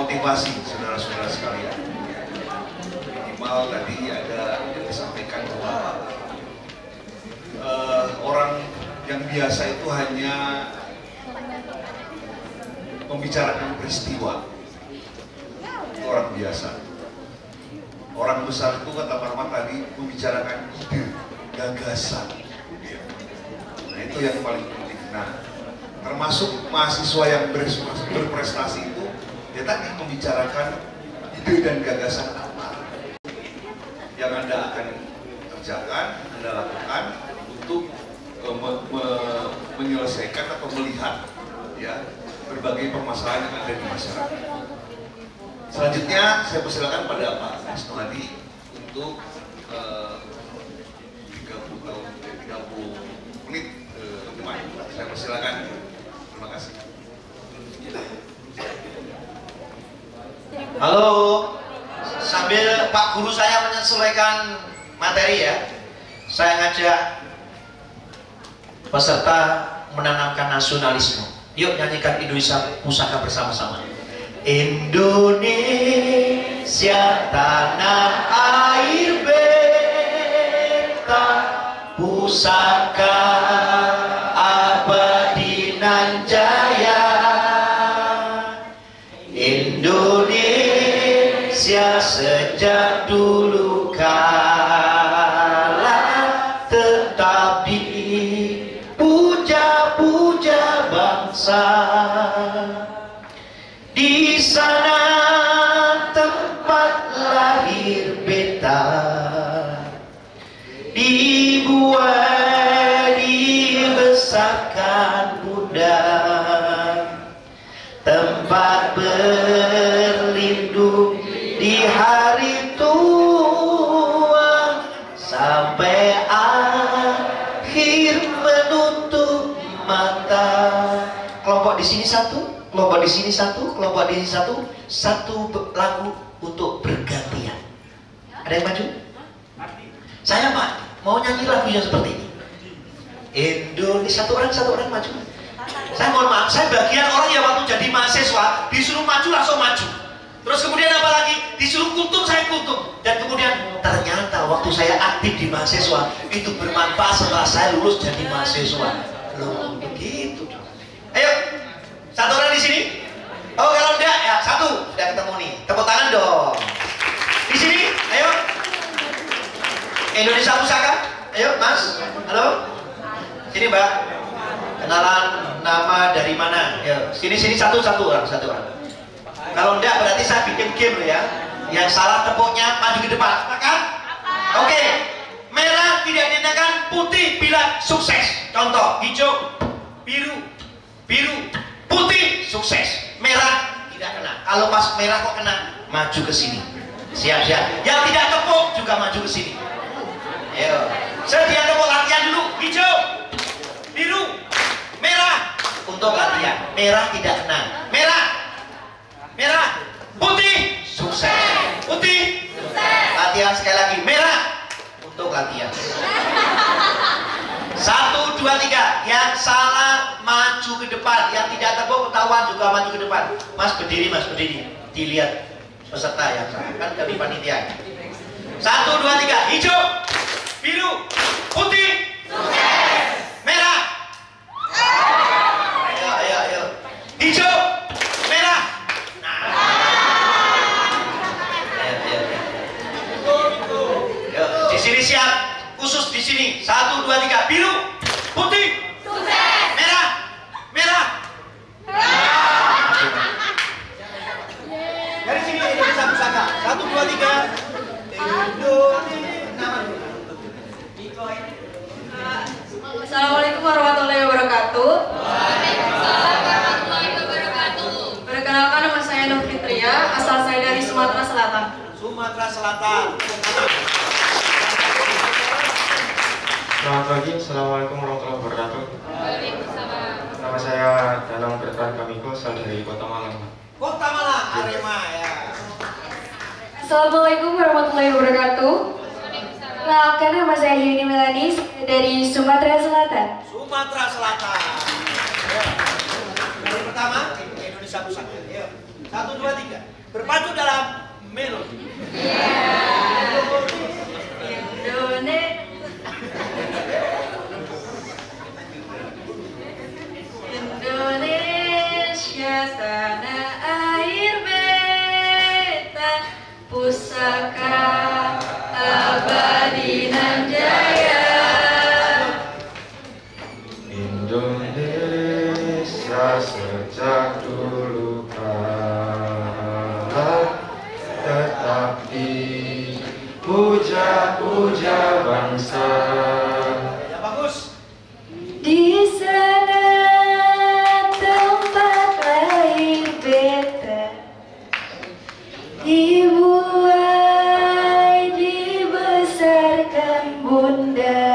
memotivasi saudara-saudara sekalian. Minimal tadi ada yang disampaikan bahwa orang yang biasa itu hanya membicarakan peristiwa. Itu orang biasa. Orang besar itu kata Pak Rahmat tadi membicarakan ide, gagasan. Nah itu yang paling penting. Nah, termasuk mahasiswa yang berprestasi itu, dia tadi membicarakan ide dan gagasan apa yang Anda akan kerjakan, Anda lakukan untuk menyelesaikan atau melihat ya berbagai permasalahan yang ada di masyarakat. Selanjutnya saya persilakan pada Pak Wisnu Hadi untuk 30 menit depan. Saya persilakan. Terima kasih. Halo, sambil Pak Guru saya menyesuaikan materi ya, saya ngajak peserta menanamkan nasionalisme. Yuk nyanyikan Indonesia Pusaka bersama-sama. Indonesia tanah air beta, pusaka abadi nan jaya. Indonesia sejak dulu kala tetap dipuja-puja bangsa. Di sana tempat lahir beta, dibuat dibesarkan bunda, tempat berlindung di hari tua, sampai akhir menutup mata. Kelompok di sini satu, kelompok di sini satu, kelompok di sini satu, satu lagu untuk bergantian. Ada yang maju? Saya Pak, mau nyanyi lagu yang seperti ini. Indonesia, satu orang maju. Saya mohon maaf, saya bagian orang yang waktu jadi mahasiswa disuruh maju langsung maju. Terus kemudian apa lagi? Disuruh kultum, saya kultum. Dan kemudian ternyata waktu saya aktif di mahasiswa itu bermanfaat setelah saya lulus jadi mahasiswa. Loh, begitu dong. Ayo, satu orang di sini. Oh kalau enggak ya satu sudah ketemu nih. Tepuk tangan dong. Di sini, ayo. Indonesia Pusaka. Ayo Mas. Halo. Sini Mbak. Kenalan nama dari mana? Ya, sini satu orang. Kalau enggak berarti saya bikin game ya. Yang salah tepuknya maju ke depan. Sepakat? Oke. Merah tidak dinakan, putih bila sukses. Contoh, hijau, biru, putih, sukses. Merah tidak kena. Kalau pas merah kok kena, maju ke sini. Siap-siap. Yang tidak tepuk juga maju ke sini. Ayo. Sedia tepuk latihan dulu. Hijau, biru, merah untuk latihan. Merah tidak kena. Merah, putih, sukses. Putih, sukses. Latihan sekali lagi. Merah untuk latihan. 1, 2, 3. Yang salah maju ke depan. Yang tidak tepuk ketahuan juga maju ke depan. Mas berdiri. Dilihat peserta yang salah. Kan kami panitia. 1, 2, 3. Hijau, biru, putih, sukses. Merah. Ayo. Hijau, merah. Nah. Ayo. Di sini siap. Khusus di sini. 1, 2, 3. Biru, putih, sukses. Merah. Dari sini Indonesia Pusaka. 1, 2, 3. Assalamualaikum warahmatullahi wabarakatuh. Waalaikumsalam warahmatullahi wabarakatuh. Perkenalkan, nama saya Nur Fitria, asal saya dari Sumatera Selatan. Selamat pagi, Assalamualaikum warahmatullahi wabarakatuh. Waalaikumsalam. Nama saya Danang Bertrand Kamiko, asal dari Kota Malang. Kota Malang, Arema ya. Assalamualaikum warahmatullahi wabarakatuh. Waalaikumsalam. Kenalkan, nama saya Yuni Melani dari Sumatera Selatan. Sumatera Selatan. Ya. Dari pertama Indonesia Pusaka. Yuk. 1, 2, 3. Berpadu dalam melodi. Indonesia tanah air beta, pusaka abadi nan jaya. Indonesia sejak dulu kala tetap dipuja-puja bangsa. Ya bagus. Di sana tempat lahir beta, dibuai dibesarkan bunda.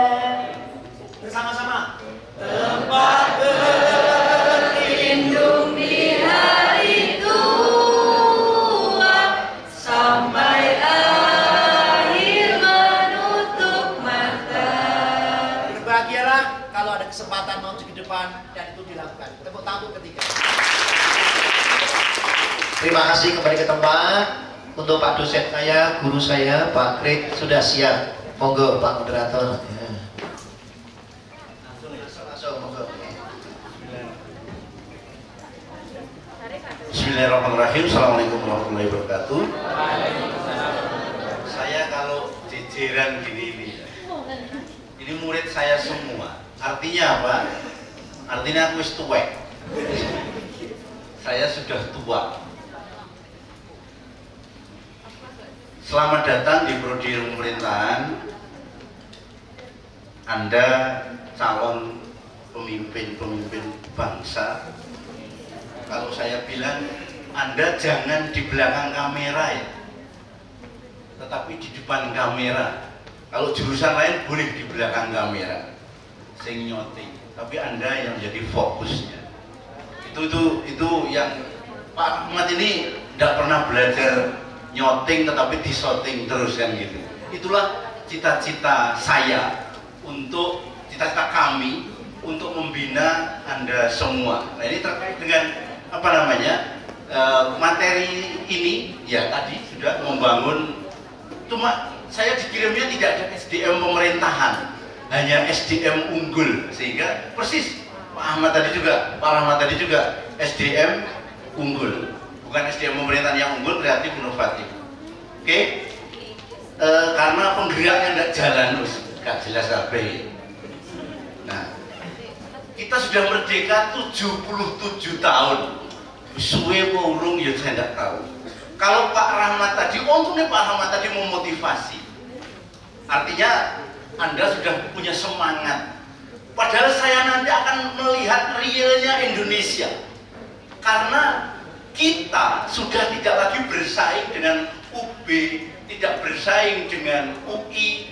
Bersama-sama. Tempat Berlindung di hari tua, sampai akhir menutup mata. berbahagialah kalau ada kesempatan maju ke depan dan itu dilakukan. Tepuk tangan untuk ketiga. Terima kasih, kembali ke tempat. Untuk Pak dosen saya, guru saya, Pak Krit sudah siap. Monggo Pak moderator. Ya. Langsung, monggo. Bismillahirrahmanirrahim. Assalamualaikum warahmatullahi wabarakatuh. Saya kalau jejeran gini ini murid saya semua. Artinya apa? Artinya aku wis tuwek. Saya sudah tua. Selamat datang di prodi ilmu pemerintahan. Anda calon pemimpin bangsa. Kalau saya bilang, Anda jangan di belakang kamera ya, tetapi di depan kamera. Kalau jurusan lain boleh di belakang kamera, sing nyoting, tapi Anda yang jadi fokusnya. Itu yang Pak Ahmad ini tidak pernah belajar nyoting, tetapi disoting terus kan gitu. Itulah cita-cita saya untuk cita-cita kami untuk membina Anda semua. Nah ini terkait dengan apa namanya materi ini ya tadi sudah membangun. Cuma saya dikirimnya tidak ada SDM pemerintahan, hanya SDM unggul, sehingga persis Pak Ahmad tadi juga, Pak Rahmat tadi juga SDM unggul, bukan SDM pemerintahan yang unggul, kreatif, inovatif. Oke? Karena penggeraknya tidak jalan terus, nggak jelas apa. Nah, kita sudah merdeka 77 tahun. Suwe urung ya saya tidak tahu. Kalau Pak Rahmat tadi, untungnya Pak Rahmat tadi memotivasi. Artinya Anda sudah punya semangat. Padahal saya nanti akan melihat realnya Indonesia. Karena kita sudah tidak lagi bersaing dengan UB, tidak bersaing dengan UI.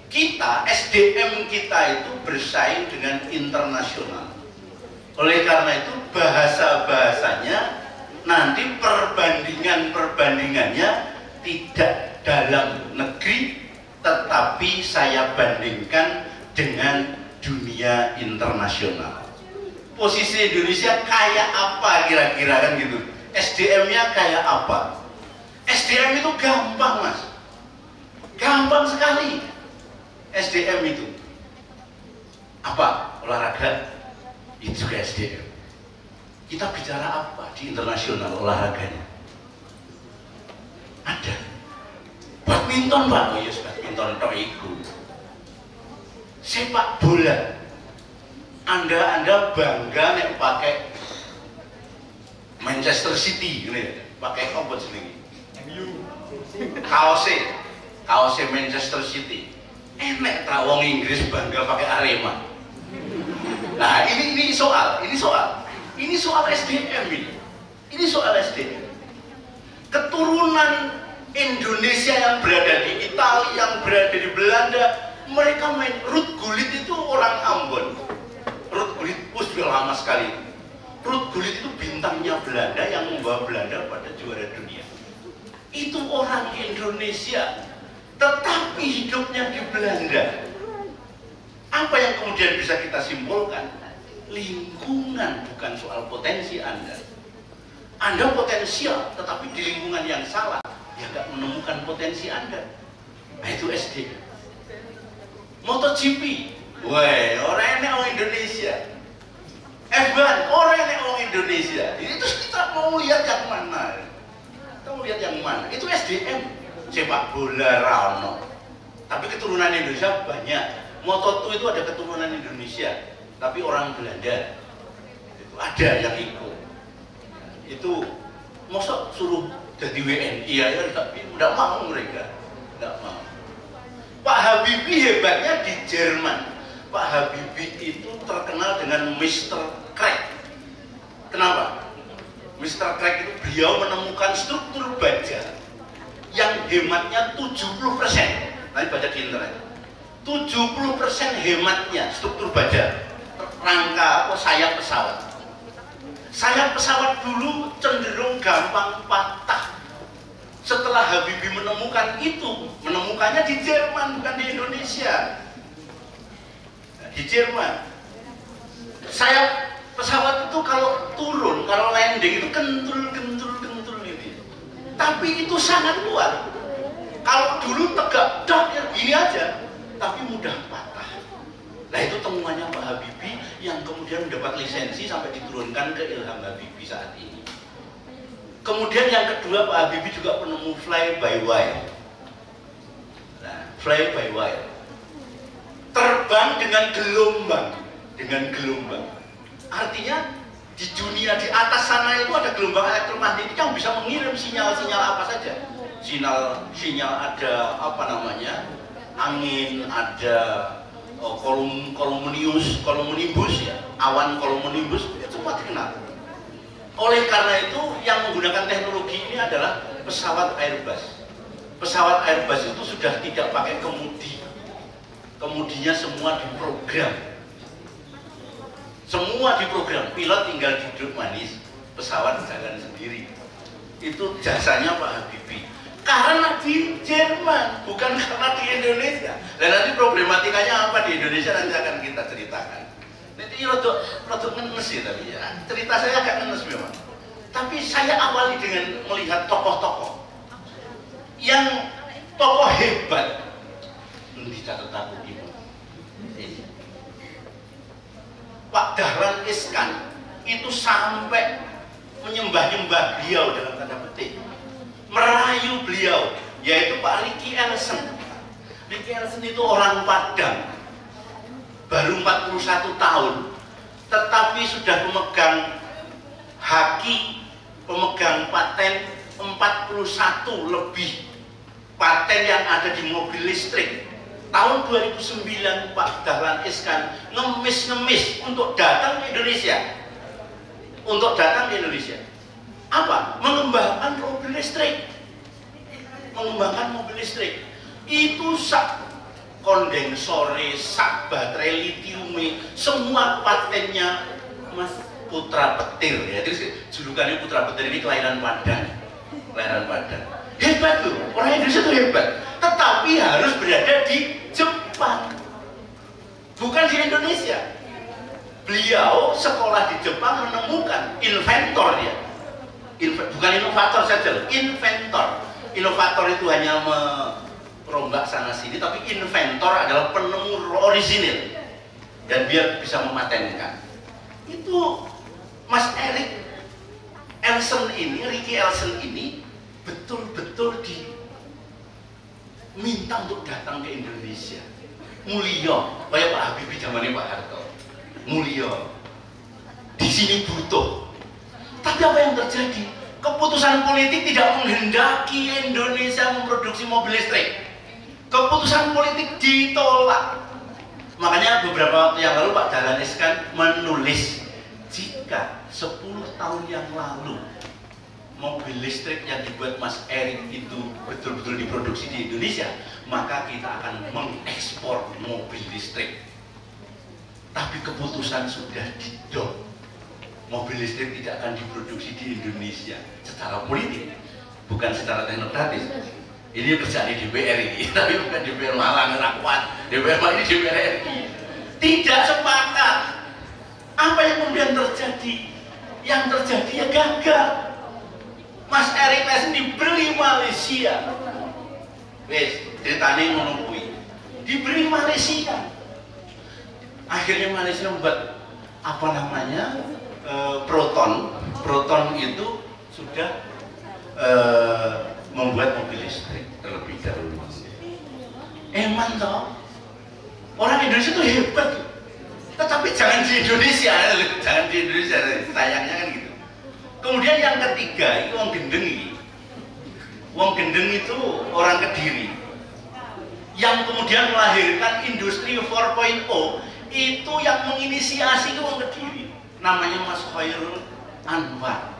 Kita, SDM kita itu bersaing dengan internasional. Oleh karena itu bahasa-bahasanya nanti perbandingannya tidak dalam negeri, tetapi saya bandingkan dengan dunia internasional. Posisi Indonesia kayak apa kira-kira kan gitu? SDM-nya kayak apa? SDM itu gampang mas, gampang sekali. SDM itu apa? Olahraga, itu juga SDM. Kita bicara apa di internasional olahraganya? Ada badminton Pak, oh yes, badminton tok iku. Sepak bola, Anda bangga nek pakai Manchester City gitu ya, pakai apa jenenge? Kaose Manchester City. Enek ta wong Inggris bangga pakai Arema. Nah, ini soal SDM ini. Ini soal SDM. Keturunan Indonesia yang berada di Italia, yang berada di Belanda, mereka main Ruud Gullit itu orang Ambon. Ruud Gullit sudah lama sekali. Ruud Gullit itu bintangnya Belanda yang membawa Belanda pada juara dunia. Itu orang Indonesia, tetapi hidupnya di Belanda. Apa yang kemudian bisa kita simpulkan? Lingkungan bukan soal potensi Anda. Anda potensial, tetapi di lingkungan yang salah, ya nggak menemukan potensi Anda. Nah itu SD. MotoGP, wah orang enak orang Indonesia. F1, orang enak orang Indonesia. Itu kita mau lihat yang mana? Kita mau lihat yang mana? Itu SDM, sepak bola rano. Tapi keturunan Indonesia banyak. Moto2 itu ada keturunan Indonesia, tapi orang Belanda. Itu ada yang ikut. Itu mosok suruh jadi WNI ya, tapi tidak mau mereka, tidak mau. Pak Habibie hebatnya di Jerman. Pak Habibie itu terkenal dengan Mr. Crack. Kenapa? Mr. Crack itu beliau menemukan struktur baja yang hematnya 70%. Nanti baca di internet. 70% hematnya struktur baja rangka atau sayap pesawat. Sayap pesawat dulu cenderung gampang patah. Setelah Habibie menemukan itu, menemukannya di Jerman bukan di Indonesia. Di Jerman, sayap pesawat itu kalau turun, kalau landing itu kentul ini. Tapi itu sangat kuat. Kalau dulu tegak, dak gini aja, tapi mudah patah. Nah itu temuannya Pak Habibie yang kemudian mendapat lisensi sampai diturunkan ke Ilham Habibie saat ini. Kemudian yang kedua, Pak Habibie juga penemu fly by wire. Nah, fly by wire, terbang dengan gelombang. Artinya di dunia di atas sana itu ada gelombang elektromagnetik yang bisa mengirim sinyal-sinyal apa saja. Sinyal ada apa namanya, angin, ada kolumnibus ya, awan kolumnibus, itu semua dikenal. Oleh karena itu yang menggunakan teknologi ini adalah pesawat Airbus. Pesawat Airbus itu sudah tidak pakai kemudi. Kemudinya semua diprogram. Semua diprogram, pilot tinggal duduk manis, pesawat jalan sendiri. Itu jasanya Pak Habibie. Karena di Jerman, bukan karena di Indonesia. Dan nanti problematikanya apa di Indonesia nanti akan kita ceritakan. Nanti rodok ngenes ya, tapi ya cerita saya agak ngenes memang. Tapi saya awali dengan melihat tokoh-tokoh yang tokoh hebat. Dicatat aku ibu. Pak Dahlan Iskan itu sampai menyembah-nyembah beliau dalam tanda petik, merayu beliau, yaitu Pak Ricky Elson. Ricky Elson itu orang Padang, baru 41 tahun, tetapi sudah pemegang haki, pemegang paten 41 lebih paten yang ada di mobil listrik. Tahun 2009 Pak Dahlan Iskan ngemis untuk datang ke Indonesia. Untuk datang ke Indonesia. Apa? Mengembangkan mobil listrik. Mengembangkan mobil listrik. Itu sak kondensore, sak baterai litium, semua patennya Mas Putra Petir ya. Jadi julukannya Putra Petir ini kelahiran Padang. Kelahiran Padang. Hebat loh, orang Indonesia itu hebat. Tetapi harus berada di Jepang, bukan di Indonesia. Beliau sekolah di Jepang menemukan inventor ya. Bukan inovator saja loh, inventor. Inovator itu hanya merombak sana sini, tapi inventor adalah penemu orisinil dan dia bisa mematenkan. Itu Mas Ricky Elson ini betul-betul diminta untuk datang ke Indonesia. Mulia, kayak Pak Habibie zamannya Pak Harto. Mulia, di sini butuh. Tapi apa yang terjadi? Keputusan politik tidak menghendaki Indonesia memproduksi mobil listrik. Keputusan politik ditolak. Makanya beberapa waktu yang lalu Pak Dahlan Iskan menulis, jika 10 tahun yang lalu mobil listrik yang dibuat Mas Erik itu betul-betul diproduksi di Indonesia, maka kita akan mengekspor mobil listrik. Tapi keputusan sudah didok, mobil listrik tidak akan diproduksi di Indonesia secara politik, bukan secara teknokratis. Ini kerjaan di DPR ini, tapi bukan DPR Malang, Rakwat, DPR Malang ini DPR RI. Tidak sepakat. Apa yang kemudian terjadi? Yang terjadi ya gagal. Mas Erik Tyson dibeli Malaysia. Wes, ceritanya ngono kuwi. Dibeli Malaysia. Akhirnya Malaysia membuat apa namanya? Proton. Proton itu sudah membuat mobil listrik terlebih dahulu. Emang toh orang Indonesia itu hebat, tetapi jangan di Indonesia, sayangnya kan gitu. Kemudian yang ketiga itu wong gendeng ini. Wong gendeng itu orang Kediri yang kemudian melahirkan industri 4.0, itu yang menginisiasi itu wong Kediri, namanya Mas Khairul Anwar.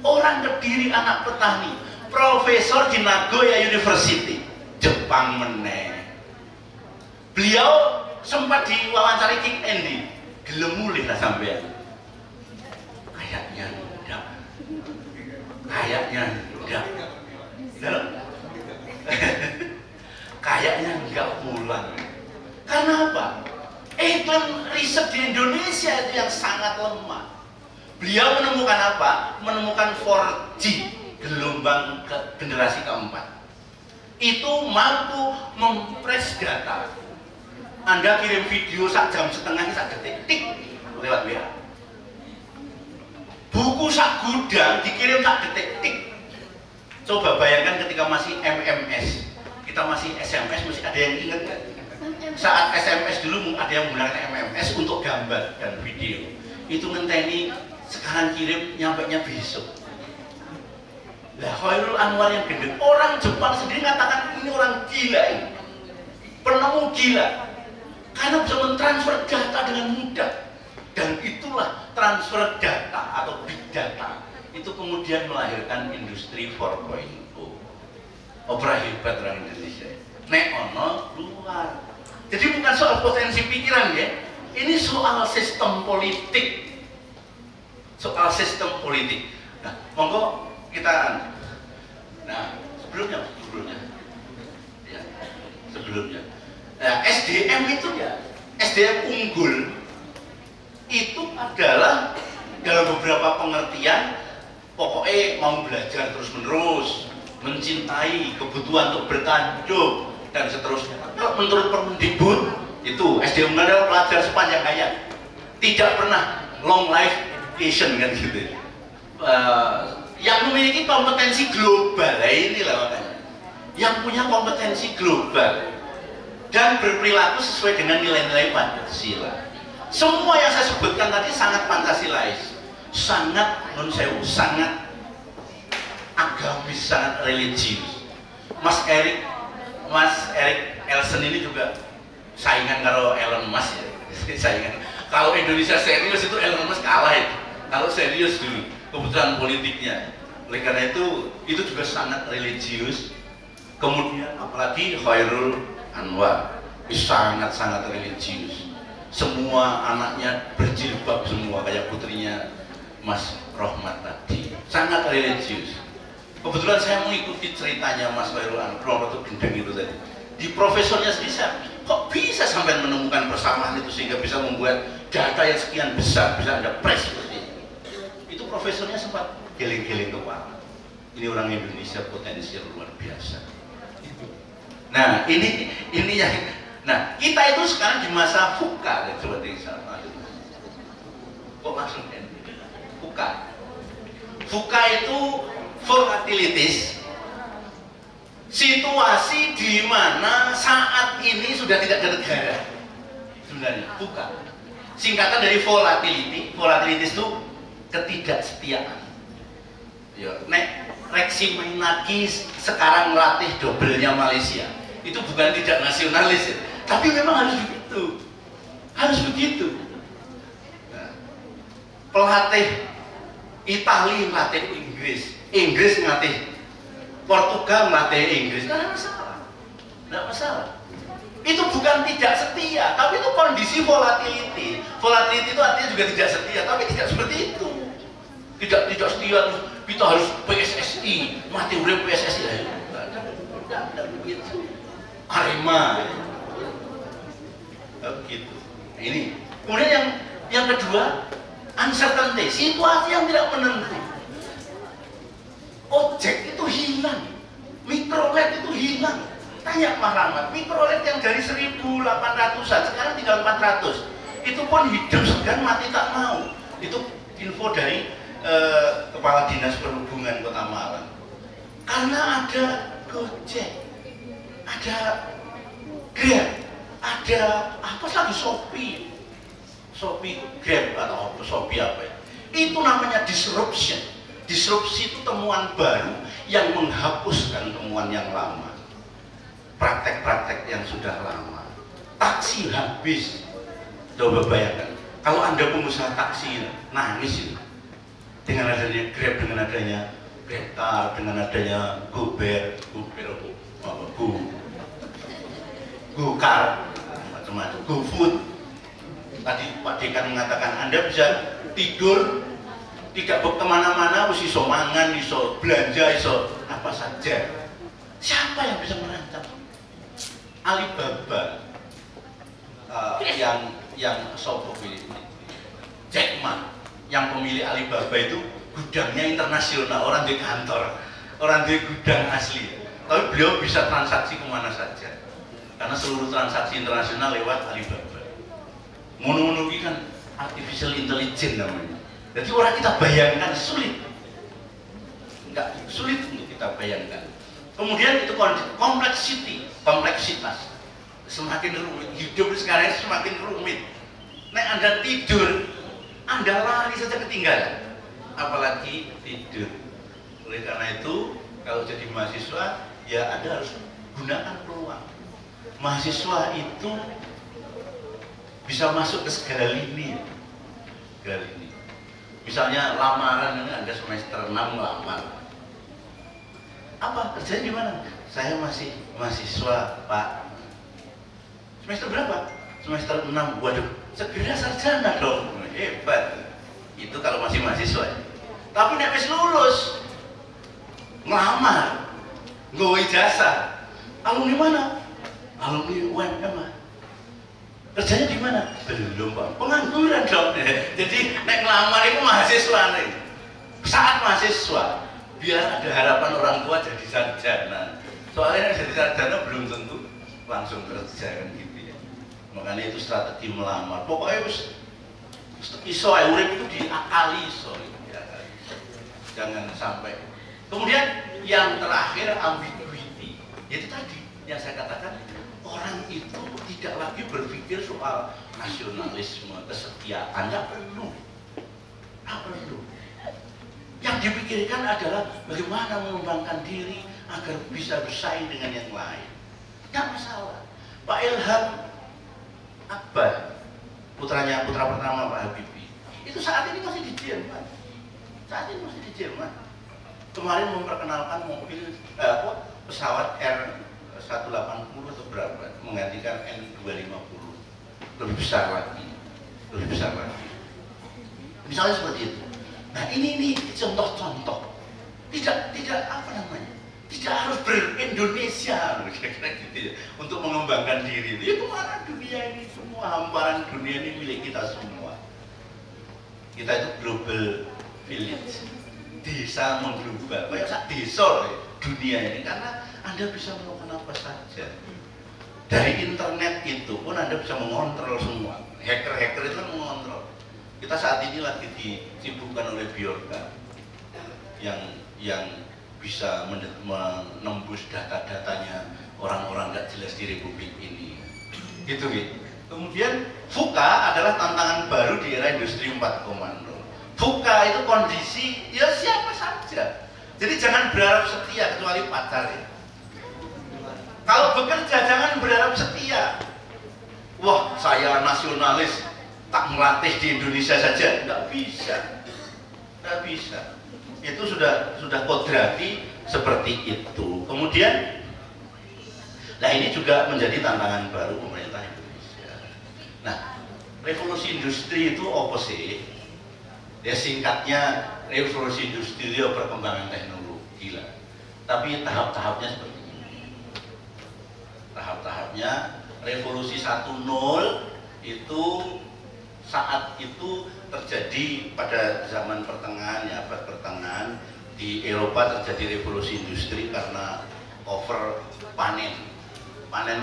Orang Kediri, anak petani, profesor di Nagoya University, Jepang meneh. Beliau sempat diwawancari King Andy, gelem mulih lah sampean. Kayaknya enggak. Kayaknya enggak pulang. Karena apa? Iklim riset di Indonesia itu yang sangat lemah. Beliau menemukan apa? Menemukan 4G, gelombang generasi keempat. Itu mampu mempres data. Anda kirim video 1 jam setengah, 1 detik, tik, lewat WA. Buku sak gudang dikirim 1 detik, tik. Coba bayangkan ketika masih MMS, kita masih SMS, masih ada yang ingat nggak? Saat SMS dulu ada yang menggunakan MMS untuk gambar dan video. Itu ngenteni, sekarang kirim, nyampainya besok. Lah Khairul Anwar yang gendeng, orang Jepang sendiri mengatakan ini orang gila ini, penemu gila, karena bisa mentransfer data dengan mudah. Dan itulah transfer data atau big data itu kemudian melahirkan industri 4.0. Opera hebat orang Indonesia. Nek ono luar. Jadi bukan soal potensi pikiran ya, ini soal sistem politik. Soal sistem politik. Nah, monggo kita. Nah, sebelumnya. Ya, sebelumnya. Nah, SDM itu ya, SDM unggul itu adalah dalam beberapa pengertian, pokoknya mau belajar terus-menerus, mencintai, kebutuhan untuk bertanduk dan seterusnya. Kalau menurut Permendikbud itu SDM adalah pelajar sepanjang hayat, tidak pernah long life education kan gitu. Yang memiliki kompetensi global, inilah makanya yang punya kompetensi global dan berperilaku sesuai dengan nilai-nilai Pancasila. Semua yang saya sebutkan tadi sangat Pancasilais, sangat non-sewu, sangat agamis, sangat religius. Mas Erik Elson ini juga saingan karo Elon Musk ya. Saingan. Kalau Indonesia serius itu Elon Musk kalah itu. Kalau serius dulu kebutuhan politiknya. Oleh karena itu juga sangat religius. Kemudian apalagi Khairul Anwar sangat religius. Semua anaknya berjilbab semua kayak putrinya Mas Rohmat tadi, sangat religius. Kebetulan saya mengikuti ceritanya Mas Khairul Anwar waktu gendeng itu tadi. Di profesornya sendiri, kok bisa sampai menemukan persamaan itu sehingga bisa membuat data yang sekian besar, bisa ada press seperti itu. Itu profesornya sempat geleng-geleng kepala. Ini orang Indonesia potensial luar biasa. Nah, ini yang. Nah, kita itu sekarang di masa VUCA, coba sama. Kok langsung VUCA? VUCA itu volatilities, situasi di mana saat ini sudah tidak ada negara. Sebenarnya VUCA singkatan dari volatilities itu ketidaksetiaan. Ya, nek Reksi Mainaki sekarang melatih dobelnya Malaysia, itu bukan tidak nasionalis ya, tapi memang harus begitu. Nah, pelatih Italia melatih Inggris melatih Portugal melatih Inggris, nggak masalah. Itu bukan tidak setia, tapi itu kondisi volatility. Volatility itu artinya juga tidak setia, tapi tidak seperti itu. Tidak setia, kita harus PSSI, mati urip PSSI lah. Tidak begitu. Arema, begitu. Nah, ini. Kemudian yang kedua, uncertainty, situasi yang tidak menentu. ojek itu hilang, mikrolet itu hilang. Tanya Pak Rahmat, mikrolet yang dari 1800-an sekarang tinggal 400. Itu pun hidup segan mati tak mau. Itu info dari Kepala Dinas Perhubungan Kota Malang. Karena ada Gojek, ada Grab, ada apa lagi, Shopee Grab atau Shopee apa ya? Itu namanya disruption. Disrupsi itu temuan baru yang menghapuskan temuan yang lama, praktek-praktek yang sudah lama. Taksi habis. Coba bayangkan, kalau Anda pengusaha taksi nangis itu dengan adanya Grab, dengan adanya Grabcar, dengan adanya GoCar, macam-macam, GoFood. Tadi Pak Dekan mengatakan Anda bisa tidur tidak kemana-mana, iso mangan, iso belanja, iso apa saja. Siapa yang bisa merancang? Alibaba, yang sopo pilih Jack Ma, yang pemilik Alibaba itu gudangnya internasional, orang di kantor, orang di gudang asli. Tapi beliau bisa transaksi kemana saja, karena seluruh transaksi internasional lewat Alibaba. Mono-mono ini kan artificial intelligence namanya. Jadi orang kita bayangkan sulit, enggak sulit untuk kita bayangkan. Kemudian itu kompleksitas, semakin rumit. Hidup sekarang semakin rumit. Nek Anda tidur, Anda lari saja ketinggalan, apalagi tidur. Oleh karena itu, kalau jadi mahasiswa, ya Anda harus gunakan peluang. Mahasiswa itu bisa masuk ke segala lini. Misalnya lamaran ini Anda semester 6 lamar. Apa kerjanya di mana? Saya masih mahasiswa, Pak. Semester berapa? Semester 6. Waduh, segera sarjana dong. Hebat. Itu kalau masih mahasiswa. Tapi nek wis lulus, ngelamar, nggawe ijazah. Alumni mana? Alumni UMM. Kerjanya di mana? Belum, Pak. Pengangguran dong. Jadi nek ngelamar itu mahasiswa nih. Saat mahasiswa, biar ada harapan orang tua jadi sarjana. Soalnya jadi sarjana belum tentu langsung kerja kan gitu ya. Makanya itu strategi melamar. Pokoknya iso urip itu diakali iso. Jangan sampai. Kemudian yang terakhir ambiguity. Itu tadi yang saya katakan, orang itu tidak lagi berpikir soal nasionalisme, kesetiaan, tidak perlu. Yang dipikirkan adalah bagaimana mengembangkan diri agar bisa bersaing dengan yang lain. Tidak masalah. Pak Ilham Akbar, putra pertama Pak Habibie, itu saat ini masih di Jerman. Kemarin memperkenalkan mobil pesawat R180 atau berapa, menggantikan N250, lebih besar lagi. Misalnya seperti itu. Nah ini contoh-contoh, tidak apa namanya, tidak harus ber-Indonesia kira-kira gitu ya, untuk mengembangkan diri. Ya kemana dunia ini, semua hamparan dunia ini milik kita semua. Kita itu global village, desa mengglobal, kayak sak desa dunia ini, karena Anda bisa melakukan apa saja. Dari internet itu pun Anda bisa mengontrol semua. Hacker itu kan mengontrol. Kita saat ini lagi disibukkan oleh Bjorka yang bisa menembus data-datanya orang-orang nggak jelas di Republik ini. Gitu. Kemudian VUCA adalah tantangan baru di era industri 4.0. VUCA itu kondisi ya siapa saja. Jadi jangan berharap setia kecuali pacar ya. Kalau bekerja jangan berharap setia. Wah, saya nasionalis, tak melatih di Indonesia saja, nggak bisa. Itu sudah kodrati seperti itu. Kemudian, nah ini juga menjadi tantangan baru pemerintah Indonesia. Nah, revolusi industri itu apa sih? Ya singkatnya, revolusi industri itu perkembangan teknologi lah. Tapi tahap-tahapnya seperti ini. Tahap-tahapnya revolusi 1.0 itu saat itu terjadi pada zaman pertengahan ya, abad pertengahan, di Eropa terjadi revolusi industri karena over panen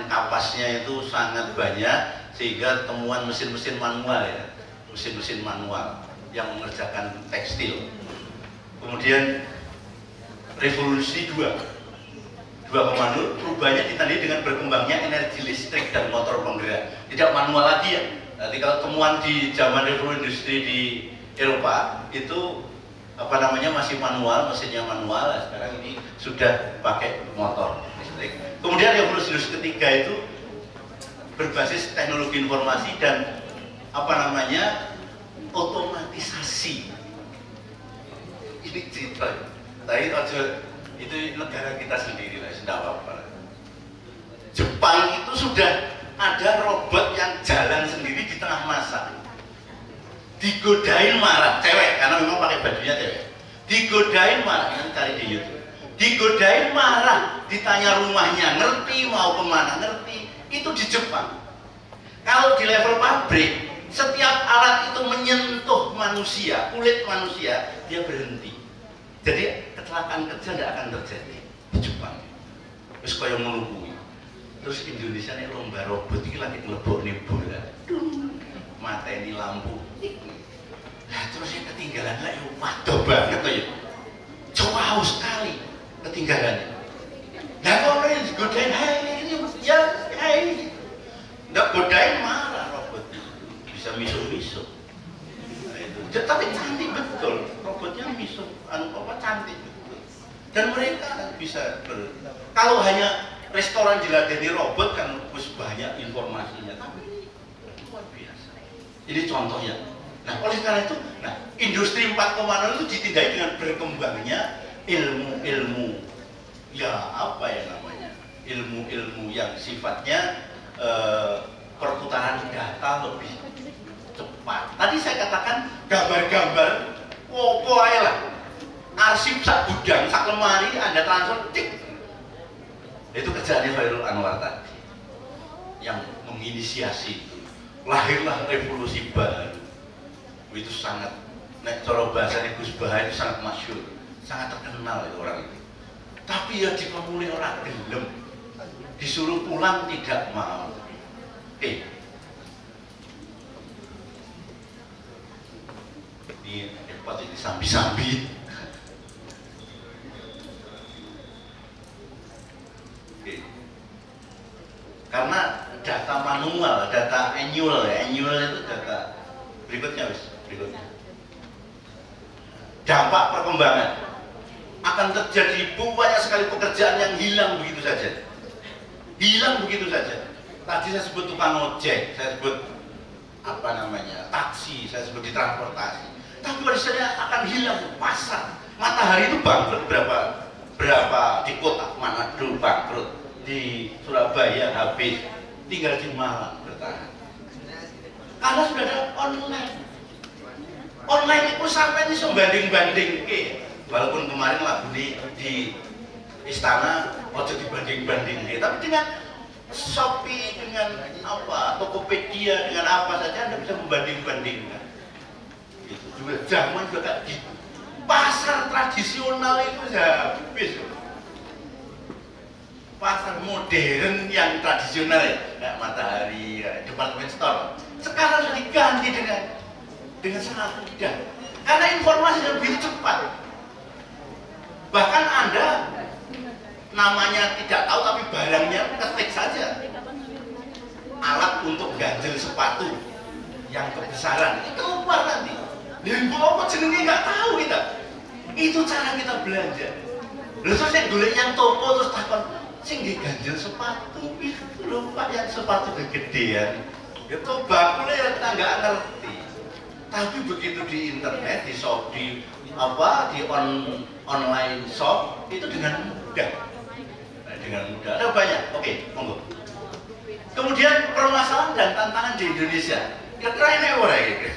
kapasnya itu sangat banyak, sehingga temuan mesin-mesin manual ya, mesin-mesin manual yang mengerjakan tekstil. Kemudian revolusi 2.0 perubahannya ditandai dengan berkembangnya energi listrik dan motor penggerak, tidak manual lagi ya. Nanti kalau temuan di zaman revolusi industri di Eropa itu masih manual, mesinnya manual. Nah, sekarang ini sudah pakai motor listrik. Kemudian revolusi industri ketiga itu berbasis teknologi informasi dan otomatisasi. Ini cerita, tapi itu negara kita sendiri lah, tidak apa-apa. Jepang itu sudah ada robot yang jalan sendiri di tengah masa. Digodain marah, cewek, karena memang pakai bajunya cewek. Digodain marah, yang cari di YouTube. Digodain marah, ditanya rumahnya, ngerti mau kemana, ngerti. Itu di Jepang. Kalau di level pabrik, setiap alat itu menyentuh manusia, kulit manusia, dia berhenti. Jadi kecelakaan kerja tidak akan terjadi di Jepang. Terus kaya melukui. Terus Indonesia ini lomba robot ini lagi ngelebok nih bola. Mata ini lampu. Nah, terus yang ketinggalan lah, waduh banget ya. Jauh sekali ketinggalannya. Nah, kalau yang digodain, hai ini ya, hai. Nggak godain marah robot. Bisa miso-miso. Nah, itu. Tapi cantik betul. Robotnya miso, cantik betul. Dan mereka bisa kalau hanya restoran diladeni robot kan banyak informasinya. Tapi ini luar biasa. Ini contohnya. Nah, oleh karena itu, industri 4.0 itu ditindai dengan berkembangnya ilmu-ilmu, ilmu-ilmu yang sifatnya perputaran data lebih cepat. Tadi saya katakan gambar-gambar, pokoknya lah, arsip sak gudang, sak lemari, Anda transfer, tik. Itu kerjaannya Khairul Anwar tadi, yang menginisiasi itu. Lahirlah revolusi baru. Itu sangat, cara bahasanya Gus Baha itu sangat masyhur, sangat terkenal itu orang itu. Tapi ya dipemulih orang gelem, disuruh pulang tidak mau. Ini hebat ini sambi-sambi. Karena data manual, data annual itu data berikutnya. Dampak perkembangan akan terjadi banyak sekali pekerjaan yang hilang begitu saja. Tadi saya sebut tukang ojek, saya sebut taksi, saya sebut di transportasi. Tapi warisannya akan hilang. Pasar, matahari itu bangkrut berapa di kota Manado bangkrut, di Surabaya habis, tinggal di Malang bertahan. Karena sudah ada online. Online itu sampai ini banding-banding walaupun kemarin lagu di Istana ojo dibanding-banding tapi dengan Shopee, dengan Tokopedia, dengan apa saja Anda bisa membanding-bandingkan. Itu juga zaman juga kayak gitu. Pasar tradisional itu habis. Pasar modern yang tradisional ya, kayak Matahari, department store, sekarang sudah diganti dengan sangat mudah. Karena informasi lebih cepat. Bahkan Anda namanya tidak tahu tapi barangnya ketik saja. Alat untuk ganjel sepatu yang kebesaran itu keluar nanti. Ibu apa jenenge nggak tahu kita. Itu cara kita belanja. Terus saya golek yang toko terus takon sing diganjel sepatu itu lupa yang sepatu kegedean. Itu bakulnya ya kita nggak ngerti. Tapi begitu di internet, di shop, di online shop itu dengan mudah. Ada banyak. Oke, monggo. Kemudian permasalahan dan tantangan di Indonesia. Kira-kira ini apa ya?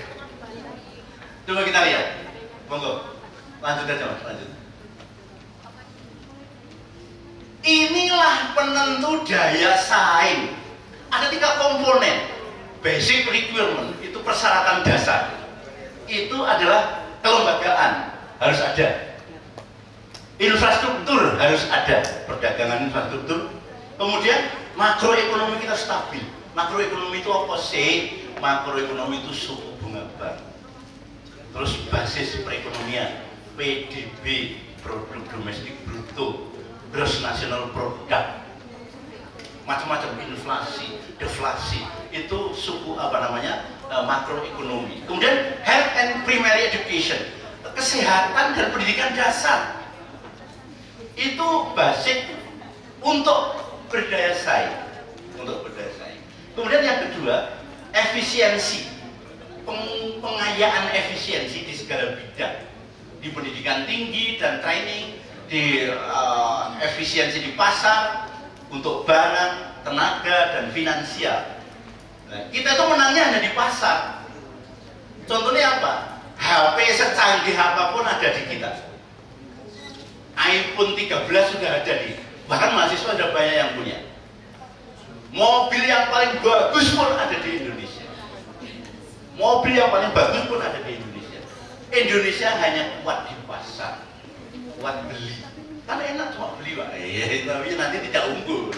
Coba kita lihat. Monggo. Lanjut aja, Mas. Lanjut. Inilah penentu daya saing. Ada 3 komponen. Basic requirement itu persyaratan dasar. Itu adalah kelembagaan, harus ada. Infrastruktur harus ada, perdagangan infrastruktur. Kemudian makroekonomi kita stabil. Makroekonomi itu apa sih? Makroekonomi itu suku bunga bank. Terus basis perekonomian, PDB, produk domestik bruto, gross national product, macam-macam, inflasi, deflasi, itu suku makroekonomi. Kemudian health and primary education, kesehatan dan pendidikan dasar, itu basic untuk berdaya saing, Kemudian yang kedua, efisiensi, pengayaan efisiensi di segala bidang, di pendidikan tinggi dan training, di efisiensi di pasar untuk barang, tenaga dan finansial. Nah, kita itu menangnya hanya di pasar. Contohnya apa? HP secanggih apapun ada di kita. iPhone 13 sudah ada bahkan mahasiswa ada banyak yang punya. Mobil yang paling bagus pun ada di Indonesia. Mobil yang paling bagus pun ada di Indonesia. Indonesia hanya kuat di pasar, kuat beli. Kan enak cuma beli, Pak. Tapi nanti tidak unggul.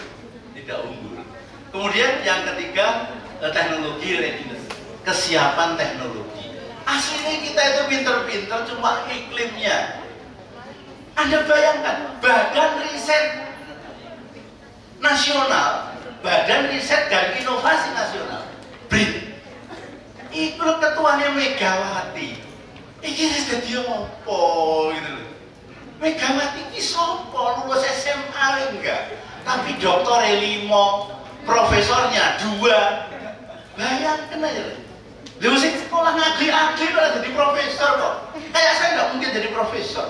Kemudian yang ketiga, teknologi readiness, kesiapan teknologi. Aslinya kita itu pinter-pinter, cuma iklimnya. Anda bayangkan, Badan Riset Nasional, Badan Riset dan Inovasi Nasional, BRIN, itu ketuanya Megawati. Ini sudah dia apa gitu loh. Megawati ini sopo, lulus SMA enggak, tapi doktornya 5, profesornya 2. Bayangkan aja. Lalu saya sekolah ngagli-agli malah jadi profesor kok. Kayak saya nggak mungkin jadi profesor.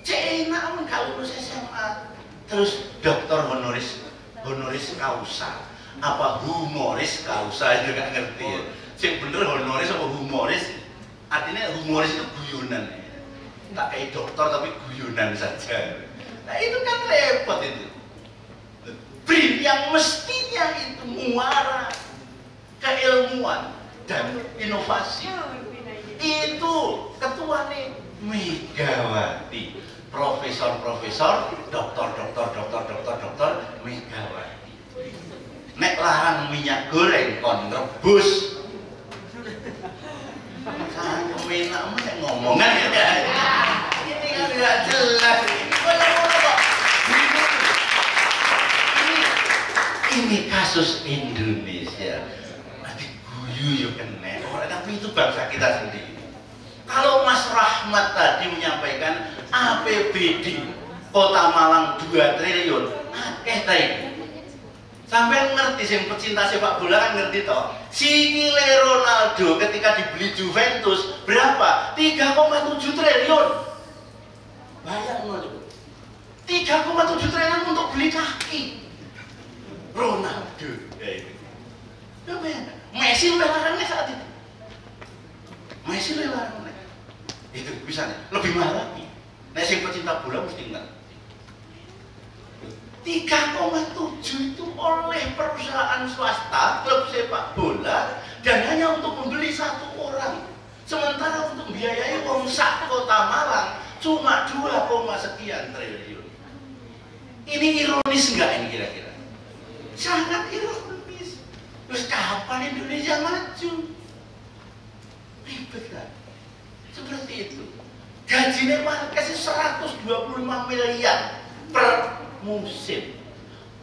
Cina kan kalau lulus SMA terus doktor honoris causa, apa humoris causa juga nggak ngerti ya. Yang bener honoris apa humoris? Artinya humoris itu guyonan. Tak kayak dokter tapi guyonan saja. Nah itu kan repot itu. BRIN yang mestinya itu muara keilmuan dan inovasi, itu ketuanya Megawati, profesor, doktor Megawati. Nek larang minyak goreng kon rebus. Saya enak nek ngomongan ya. Ini kan enggak jelas. Ini kasus Indonesia. Nanti guyu yuk kena. Tapi itu bangsa kita sendiri. Kalau Mas Rahmat tadi menyampaikan APBD Kota Malang 2 triliun, akeh ta iki. Sampai ngerti sing pecinta sepak bola kan ngerti toh. Sikile Ronaldo ketika dibeli Juventus berapa? 3,7 triliun. Bayangno coba. 3,7 triliun untuk beli kaki Ronaldo. Ya itu. Messi larangnya saat itu. Itu bisa nih, lebih mahal lagi. Nah, yang pecinta bola mesti ingat 3,7 itu oleh perusahaan swasta, klub sepak bola, dan hanya untuk membeli 1 orang. Sementara untuk membiayai wong sak Kota Malang cuma 2, sekian triliun. Ini ironis enggak ini kira-kira? Sangat ironis. Terus kapan Indonesia maju? Ribet kan? Seperti itu. Gajinya Marquez 125 miliar per musim.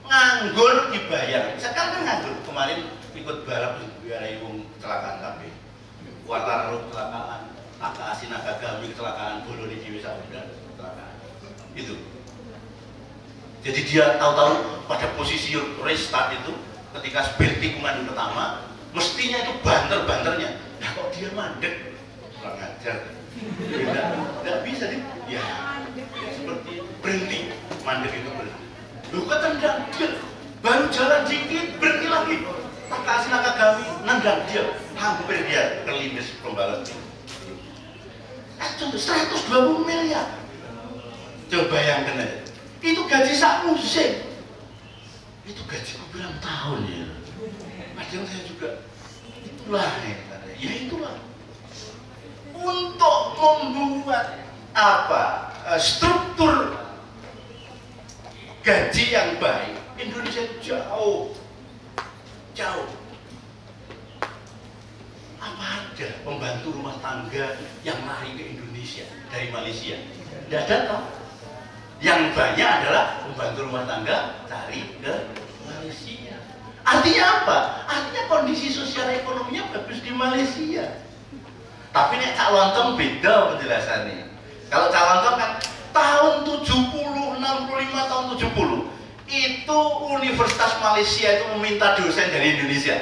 Nganggur dibayar. Sekarang kan nganggur. Kemarin ikut balap dibayarai wong kecelakaan kabeh. Kuartal kecelakaan, Asin Agagami kecelakaan, Boloni Dewi Samudra kecelakaan. Itu. Jadi dia tahu-tahu pada posisi restart itu ketika speed tikungan pertama mestinya itu banter-banternya. Nah kok dia mandek? Kurang ajar. Tidak bisa nih. Ya, seperti berhenti. Mandek itu berhenti. Lu ketendang dia. Baru jalan dikit berhenti lagi. Asin Agagami nendang dia. Hampir dia terlimis pembalap itu. 120 miliar. Coba bayangkan aja. Itu gaji sak musim. Itu gaji berapa tahun ya? Padahal saya juga itulah ya itulah. Untuk membuat struktur gaji yang baik, Indonesia jauh. Apa ada pembantu rumah tangga yang lari ke Indonesia dari Malaysia? Tidak ada toh. Yang banyak adalah pembantu rumah tangga cari ke Malaysia. Artinya apa? Artinya kondisi sosial ekonominya bagus di Malaysia. Tapi nek Cak Lontong beda penjelasannya. Kalau Cak Lontong kan tahun 70, 65 tahun 70 itu Universitas Malaysia itu meminta dosen dari Indonesia.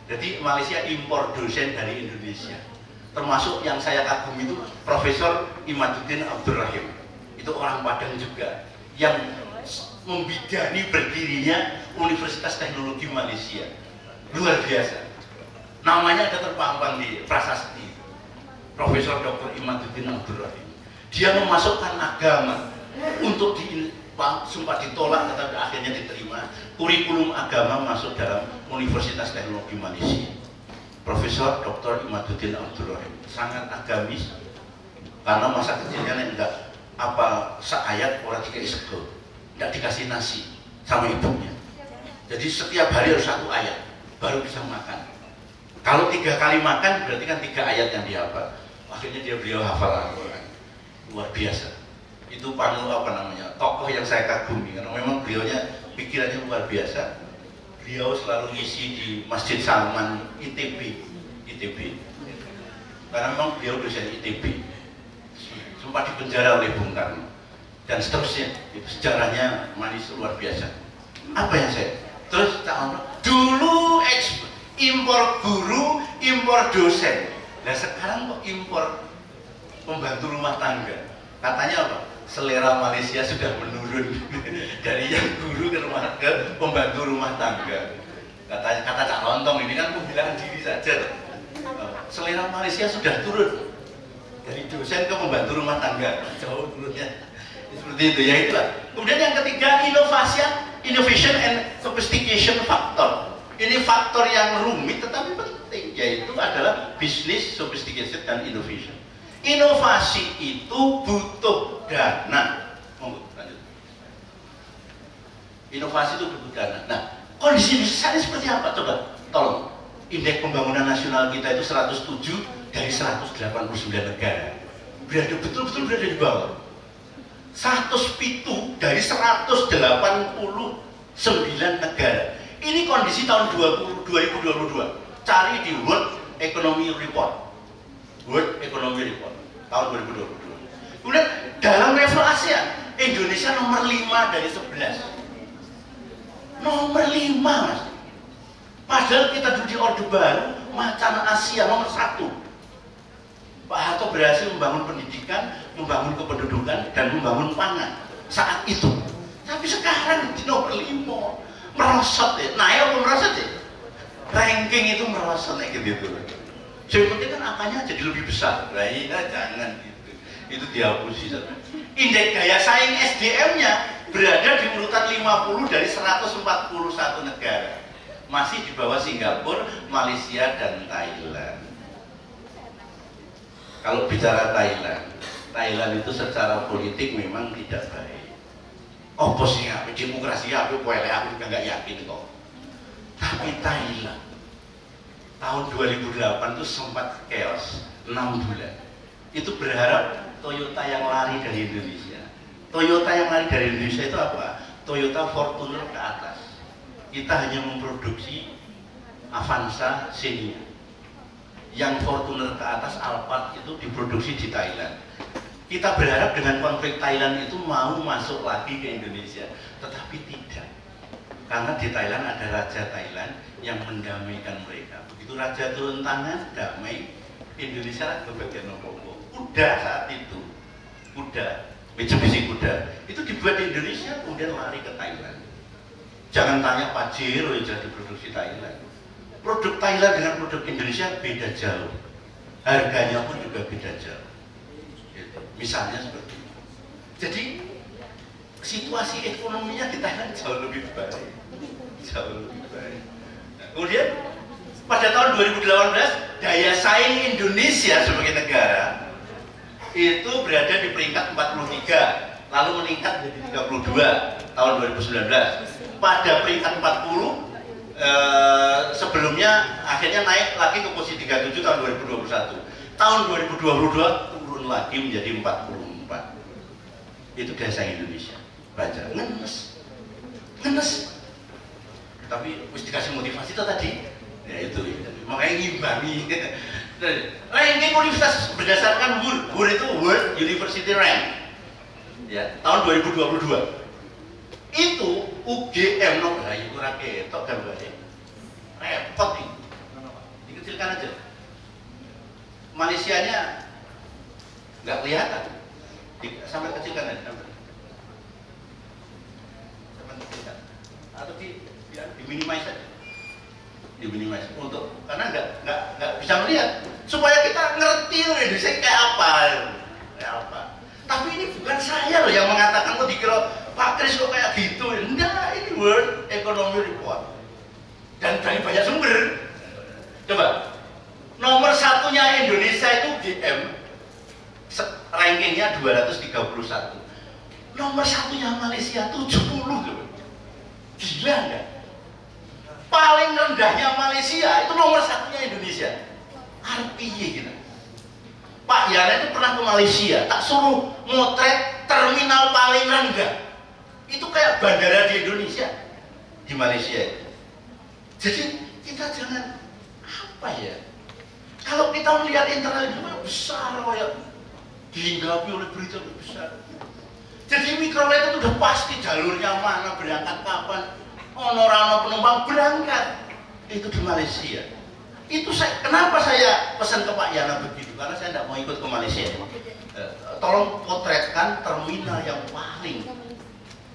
Jadi Malaysia impor dosen dari Indonesia. Termasuk yang saya kagum itu Profesor Imaduddin Abdul Rahim. Itu orang Padang juga yang membidani berdirinya Universitas Teknologi Malaysia. Luar biasa. Namanya ada terpampang di prasasti. Profesor Dr. Imaduddin Abdul Rahim. Dia memasukkan agama untuk sumpah ditolak tetapi akhirnya diterima. Kurikulum agama masuk dalam Universitas Teknologi Malaysia. Profesor Dr. Imaduddin Abdul Rahim sangat agamis karena masa kecilnya enggak apa seayat orang tiga sego, enggak dikasih nasi sama ibunya. Jadi setiap hari harus 1 ayat baru bisa makan. Kalau 3 kali makan berarti kan 3 ayat yang dihafal. Akhirnya beliau hafal Al-Quran. Luar biasa. Itu tokoh yang saya kagumi karena memang beliaunya pikirannya luar biasa. Beliau selalu ngisi di Masjid Salman ITB karena memang beliau dosen ITB, sempat dipenjara oleh Bung Karno dan seterusnya. Itu sejarahnya manis luar biasa. Apa yang saya terus dulu impor guru, impor dosen. Nah sekarang kok impor pembantu rumah tangga. Katanya apa? Selera Malaysia sudah menurun dari yang guru ke pembantu rumah tangga. Kata Cak Lontong ini kan pembelaan diri saja. Selera Malaysia sudah turun dari dosen ke pembantu rumah tangga, jauh turunnya. Seperti itu ya, itulah. Kemudian yang ketiga, innovation and sophistication factor. Ini faktor yang rumit tetapi penting, yaitu adalah business, sophistication dan innovation. Inovasi itu butuh dana. Inovasi itu butuh dana. Nah, kondisi Indonesia ini seperti apa? Coba, tolong. Indeks pembangunan nasional kita itu 107 dari 189 negara. Betul-betul berada di bawah. 107 dari 189 negara. Ini kondisi tahun 2022. Cari di World Economic Report. World Economic Report tahun 2022. Kemudian dalam level ASEAN, Indonesia nomor 5 dari 11. Nomor 5, Mas. Padahal kita duduk di Orde Baru, macan Asia nomor 1. Pak Harto berhasil membangun pendidikan, membangun kependudukan, dan membangun pangan saat itu. Tapi sekarang di nomor 5, merosot ya. Naik apa merosot ya? Ranking itu merosot kayak gitu. Sebetulnya kan angkanya jadi lebih besar. Nah iya, jangan gitu. Itu dihapusi. Indeks daya saing SDM-nya berada di urutan 50 dari 141 negara. Masih di bawah Singapura, Malaysia, dan Thailand. Kalau bicara Thailand itu secara politik memang tidak baik. Oposnya, demokrasi apa, aku juga nggak yakin kok. Tapi Thailand tahun 2008 itu sempat chaos 6 bulan. Itu berharap Toyota yang lari dari Indonesia. Toyota yang lari dari Indonesia itu apa? Toyota Fortuner ke atas. Kita hanya memproduksi Avanza Xenia. Yang Fortuner ke atas, Alphard itu diproduksi di Thailand. Kita berharap dengan konflik Thailand itu mau masuk lagi ke Indonesia, tetapi tidak. Karena di Thailand ada Raja Thailand yang mendamaikan mereka. Begitu Raja turun tangan, damai, Indonesia ke bagian Nokowo. Kuda saat itu, kuda, Mitsubishi kuda, itu dibuat di Indonesia, kemudian lari ke Thailand. Jangan tanya Pajero yang sudah diproduksi Thailand. Produk Thailand dengan produk Indonesia beda jauh. Harganya pun juga beda jauh. Gitu. Misalnya seperti itu. Jadi situasi ekonominya di Thailand jauh lebih baik. Jauh lebih baik. Nah, kemudian pada tahun 2018 daya saing Indonesia sebagai negara itu berada di peringkat 43, lalu meningkat menjadi 32 tahun 2019. Pada peringkat 40 sebelumnya akhirnya naik lagi ke posisi 37 tahun 2021. Tahun 2022 turun lagi menjadi 44. Itu bahasa Indonesia. Baca ngenes. Tapi harus dikasih motivasi itu tadi. Ya itu, makanya ngimbangi. Ranking universitas berdasarkan WUR itu World University Rank. Ya, tahun 2022. Itu UGM no bayi kurang ketok gambarnya. Repot nih. Dikecilkan aja. Malaysianya nggak kelihatan. Sampai kecilkan aja. Sampai kecilkan. Atau diminimize aja. Diminimize untuk karena nggak bisa melihat supaya kita ngerti Indonesia kayak apa. Tapi ini bukan saya loh yang mengatakan kok dikira Pak Kris kok kayak gitu. Enggak, ini World Economic Report dan dari banyak sumber. Coba nomor satunya Indonesia itu GM rankingnya 231. Nomor satunya Malaysia 70 coba. Gila nggak? Paling rendahnya Malaysia itu nomor satunya Indonesia. RPY gitu. Pak Yana itu pernah ke Malaysia, tak suruh motret terminal paling rendah. Itu kayak bandara di Indonesia, di Malaysia. Jadi kita jangan apa ya? Kalau kita melihat internal itu besar, kayak dihinggapi oleh berita besar. Jadi mikrolet itu udah pasti jalurnya mana, berangkat kapan. Ono penumpang berangkat itu di Malaysia. Itu kenapa saya pesan ke Pak Yana begitu? Karena saya tidak mau ikut ke Malaysia. Tolong potretkan terminal yang paling.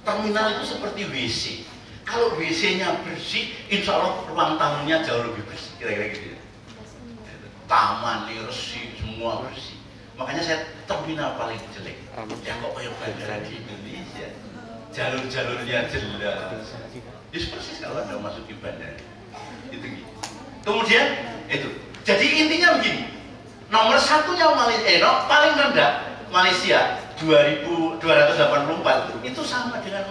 Terminal itu seperti WC. Kalau WC-nya bersih, insya Allah ruang tamunya jauh lebih bersih. Kira-kira gitu. Taman, resi, semua bersih. Makanya saya terminal paling jelek. Ya kok kayak bandara di Indonesia. Jalur-jalurnya jelas. Just persis kalau Anda masuk di bandara. Itu gitu. Kemudian itu. Jadi intinya begini. Nomor satunya Malaysia, paling rendah Malaysia 2284 itu sama dengan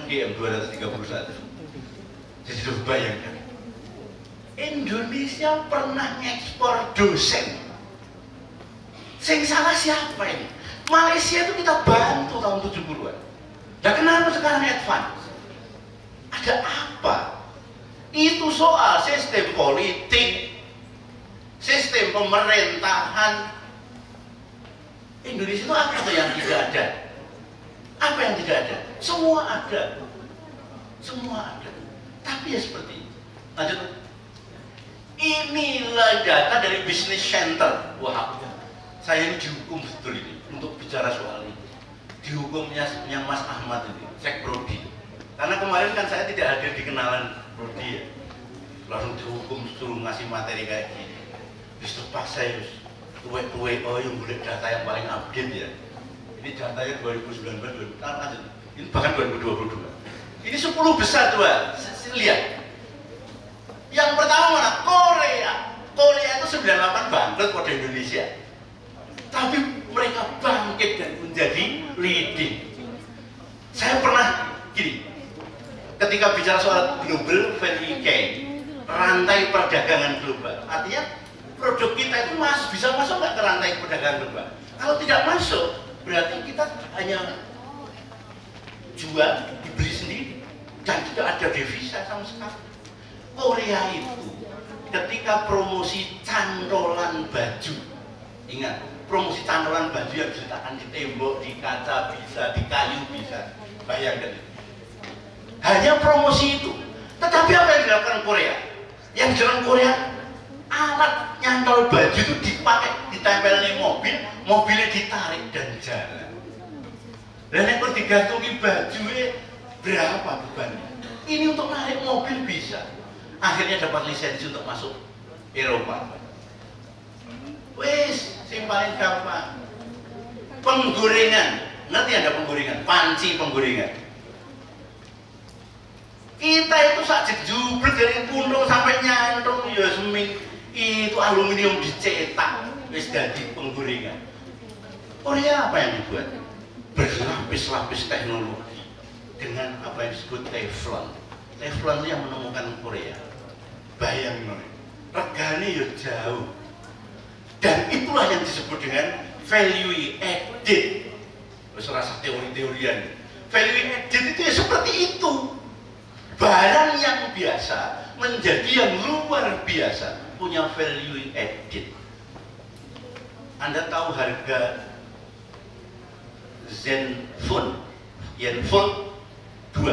UGM 231. Jadi coba bayangkan. Indonesia pernah ngekspor dosen. Sing salah siapa ini? Malaysia itu kita bantu tahun 70-an. Nah kenapa sekarang advance? Ada apa? Itu soal sistem politik, sistem pemerintahan. Indonesia itu apa yang tidak ada? Apa yang tidak ada? Semua ada. Semua ada. Tapi ya seperti ini. Lanjut. Inilah data dari Business Center. Wah, saya ini dihukum betul ini untuk bicara soal ini. Dihukumnya yang Mas Ahmad ini, Cek Brody. Karena kemarin kan saya tidak hadir di kenalan Brody ya. Langsung dihukum suruh ngasih materi kayak gini. Terus terpaksa ya, tuwe-tuwe yang boleh data yang paling update ya. Ini datanya 2019, 2000, lanjut. Ini bahkan 2022. Ini 10 besar tuh, lihat. Yang pertama mana? Korea. Korea itu 98 bangkrut pada Indonesia. Tapi mereka bangkit dan menjadi leading. Saya pernah gini. Ketika bicara soal global value chain, rantai perdagangan global, artinya produk kita itu bisa masuk nggak ke rantai perdagangan global? Kalau tidak masuk, berarti kita hanya jual, dibeli sendiri, dan tidak ada devisa sama sekali. Korea itu ketika promosi cantolan baju, ingat, promosi cantolan baju yang diletakkan di tembok, di kaca bisa, di kayu bisa, bayangkan. Hanya promosi itu. Tetapi apa yang dilakukan Korea? Yang dilakukan Korea, alat nyantol baju itu dipakai, ditempel di mobil, mobilnya ditarik dan jalan. Dan yang digantungi bajunya berapa bebannya? Ini untuk narik mobil bisa. Akhirnya dapat lisensi untuk masuk Eropa. Wes, yang paling gampang. Penggorengan. Ngerti ada penggorengan? Panci penggorengan. Kita itu sak jebul dari pundung sampai nyantung ya seming itu aluminium dicetak wis dadi penggorengan. Korea apa yang dibuat? Berlapis-lapis teknologi dengan apa yang disebut Teflon. Teflon itu yang menemukan Korea. Bayangin, regane ya jauh. Dan itulah yang disebut dengan value added. Rasa teori-teorian. Value added itu ya seperti itu. Barang yang biasa menjadi yang luar biasa, punya value added. Anda tahu harga Zenfone, Zenfone 24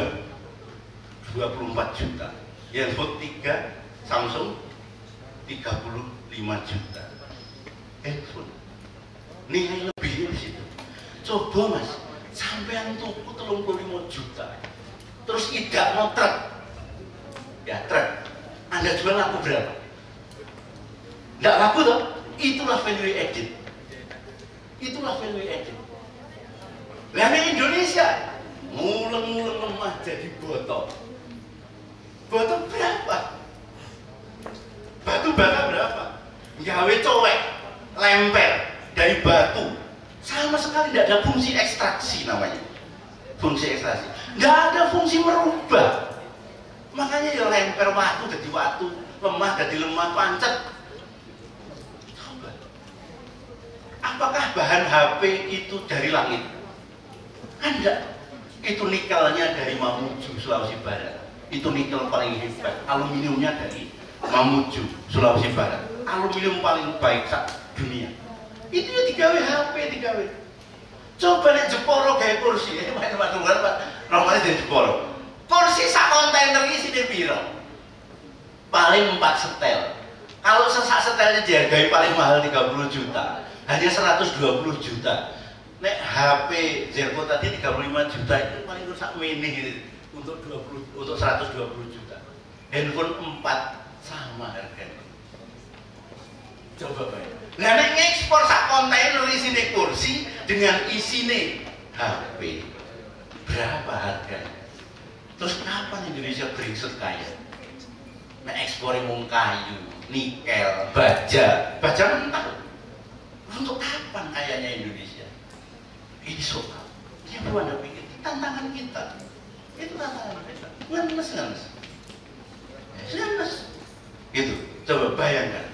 juta, Zenfone 3 Samsung 35 juta. Handphone nilai lebihnya di situ. Coba mas, sampean tuku 35 juta, terus tidak mau truk, ya truk, Anda jual laku berapa? Tidak laku toh? Itulah value added. Itulah value added. Lah di Indonesia muleng-muleng lemah jadi botol. Botol berapa? Batu bata berapa? Gawe cowek, lemper dari batu, sama sekali tidak ada fungsi ekstraksi namanya. Fungsi ekstraksi, nggak ada fungsi merubah. Makanya ya lemper watu jadi watu, lemah jadi lemah, pancet. Coba, apakah bahan HP itu dari langit? Enggak. Itu nikelnya dari Mamuju, Sulawesi Barat. Itu nikel paling hebat. Aluminiumnya dari Mamuju, Sulawesi Barat. Aluminium paling baik dunia. Itu ya digawe HP, digawe. Coba nek Jeporo gawe kursi, main batu-batu, namanya dari Jeporo. Kursi sak kontainer isine piro? Paling 4 setel. Kalau sak setelnya dihargai paling mahal 30 juta, hanya 120 juta. Nek HP Zenfone tadi 35 juta itu paling rusak mini gitu, untuk 120 juta. Handphone 4 sama harganya. Coba bayar. Nah nek ngekspor sak kontainer isine kursi dengan isine HP, berapa harganya? Terus kapan Indonesia beringsut kaya? Nek ekspor mung kayu, nikel, baja mentah. Untuk kapan kayanya Indonesia? Ini soal. Ini perlu Anda pikir. Tantangan kita. Itu tantangan kita. Ngenes. Gitu. Coba bayangkan.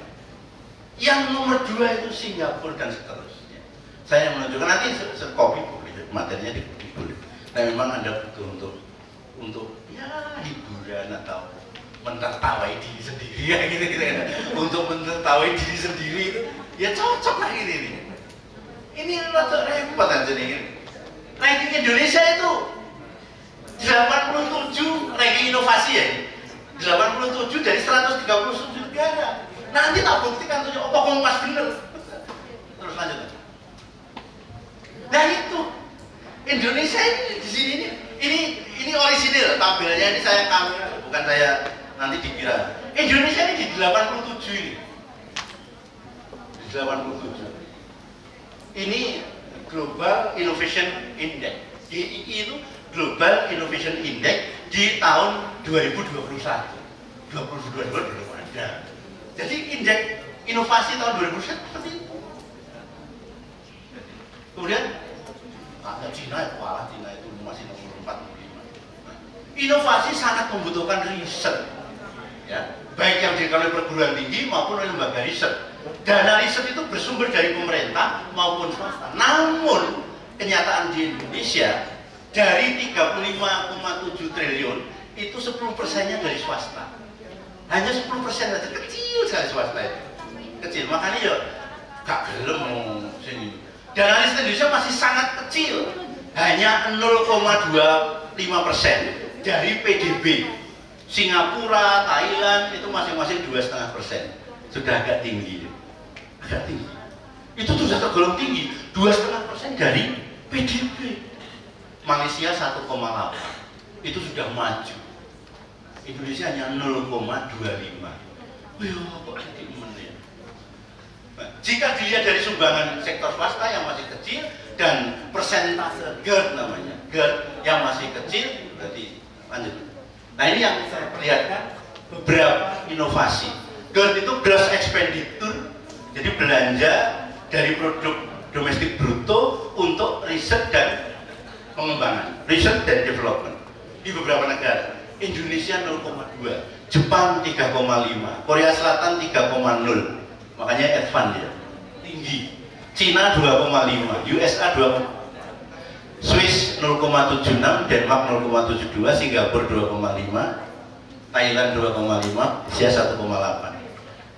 Yang nomor 2 itu Singapura dan seterusnya. Saya menunjukkan nanti copy boleh, materinya boleh. Nah memang Anda butuh untuk ya hiburan atau menertawai diri sendiri ya gitu ya. Untuk menertawai diri sendiri itu ya cocok lah ini. Ini rada repot aja nih. Ranking Indonesia itu 87 ranking inovasi ya. 87 dari 137 negara. Nanti tak buktikan tuh apa kompas bener. Terus lanjut. Nah itu Indonesia ini di sini ini orisinil tampilnya, ini saya kamera, bukan saya nanti dikira. Indonesia ini di 87 ini. Di 87. Ini Global Innovation Index. GII itu Global Innovation Index di tahun 2021. 2022 belum ada. Jadi indeks inovasi tahun 2021 seperti itu. Kemudian ada Cina, Cina itu masih nomor 45. Inovasi sangat membutuhkan riset, ya, baik yang dilakukan oleh perguruan tinggi maupun oleh lembaga riset. Dana riset itu bersumber dari pemerintah maupun swasta. Namun kenyataan di Indonesia dari 35,7 triliun itu 10%-nya dari swasta. Hanya 10% saja, kecil sekali swasta itu. Kecil, makanya ya gak gelem sini. Dana riset Indonesia masih sangat kecil, hanya 0,25% dari PDB. Singapura, Thailand itu masing-masing 2,5%. Sudah agak tinggi. Agak tinggi. Itu sudah tergolong tinggi, 2,5% dari PDB. Malaysia 1,8. Itu sudah maju. Indonesia hanya 0,25. Wih, kok sedikit ya. Jika dilihat dari sumbangan sektor swasta yang masih kecil dan persentase GERD namanya, GERD yang masih kecil, berarti lanjut. Nah ini yang saya perlihatkan beberapa inovasi. GERD itu gross expenditure, jadi belanja dari produk domestik bruto untuk riset dan pengembangan, riset dan development di beberapa negara. Indonesia 0,2, Jepang 3,5, Korea Selatan 3,0, makanya advance ya, tinggi. Cina 2,5, USA 2, Swiss 0,76, Denmark 0,72, Singapura 2,5, Thailand 2,5, Asia 1,8.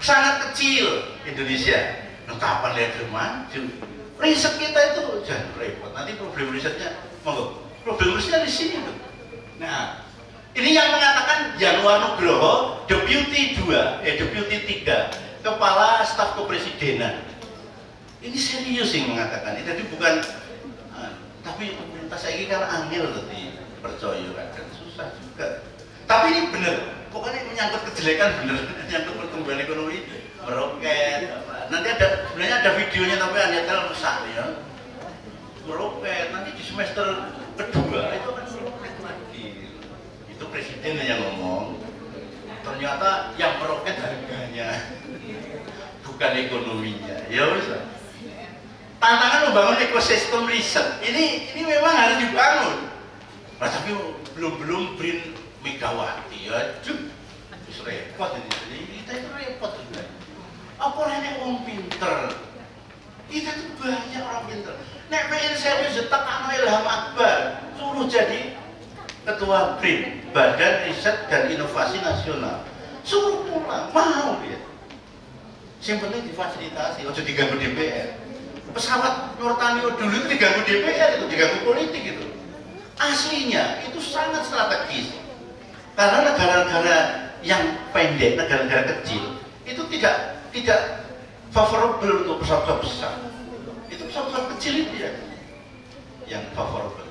Sangat kecil Indonesia. Nah, kapan lihat maju? Riset kita itu jangan repot. Nanti problem risetnya, monggo. Problem risetnya di sini tuh. Nah, ini yang mengatakan Yanuar Nugroho, Deputy 3, Kepala Staf Kepresidenan. Ini serius yang mengatakan ini. Jadi bukan, tapi pemerintah saya ini kan angel tadi percaya kan susah juga. Tapi ini benar. Pokoknya menyangkut kejelekan bener, menyangkut pertumbuhan ekonomi meroket. Nanti sebenarnya ada videonya tapi hanya rusak ya. Meroket. Nanti di semester kedua itu akan meroket lagi. Itu presiden yang ngomong. Ternyata yang meroket harganya, bukan ekonominya. Ya wis. Tantangan membangun ekosistem riset. Ini memang harus dibangun. Nah, tapi belum BRIN Megawati ya, terus repot ini. Kita itu repot juga. Apa orangnya orang pinter? Kita tuh banyak orang pinter. Nek pengen saya tekan Ilham Akbar, suruh jadi ketua BRIN, Badan Riset dan Inovasi Nasional. Suruh pulang, mau dia. Yang penting difasilitasi, ojo diganggu DPR. Pesawat Nurtanio dulu itu diganggu DPR, itu diganggu politik itu. Aslinya itu sangat strategis. Karena negara-negara yang pendek, negara-negara kecil itu tidak favorable untuk pesawat besar. Itu pesawat kecil itu ya yang favorable.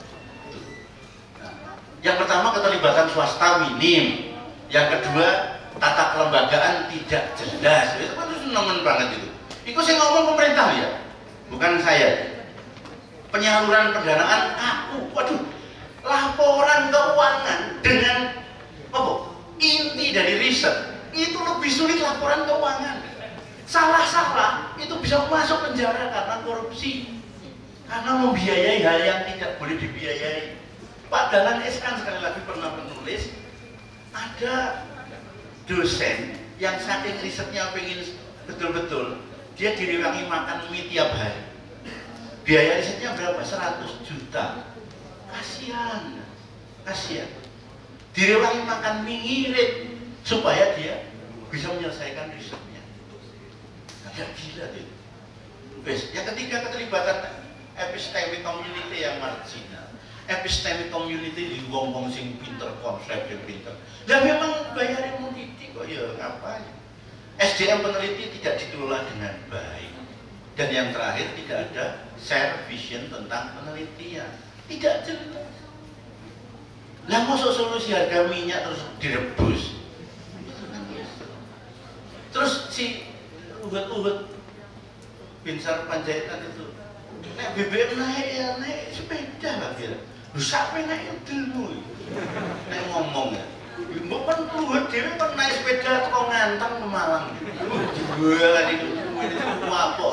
Nah, yang pertama keterlibatan swasta minim. Yang kedua tata kelembagaan tidak jelas. Itu kan nemen banget itu. Itu saya ngomong pemerintah ya, bukan saya. Penyaluran pendanaan kaku. Waduh, laporan keuangan dengan inti dari riset itu lebih sulit laporan keuangan. Salah-salah itu bisa masuk penjara karena korupsi, karena membiayai hal yang tidak boleh dibiayai. Pak Dahlan Iskan sekali lagi pernah menulis, ada dosen yang saking risetnya pengen betul-betul, dia direwangi makan mie tiap hari. Biaya risetnya berapa? 100 juta. Kasihan. Direwangi makan mie ngirit supaya dia bisa menyelesaikan risetnya. Agak gila itu. Yang ketiga keterlibatan epistemic community yang marginal. Epistemic community di wong-wong sing pinter, konsep yang pinter. Lah memang bayarin mendidik kok ya ngapain? SDM peneliti tidak dikelola dengan baik. Dan yang terakhir tidak ada share vision tentang penelitian. Tidak jelas. Lah masuk solusi harga minyak terus direbus. Itu kan biasa. Terus si uhet-uhet Binsar Panjaitan itu, nek BBM naik ya naik sepeda lah kira. Lu sampe naik dulu. Nek ngomong ya. Mbok kan uhet dhewe kan naik sepeda teko Ngantang ke Malang. Wah kan itu apa.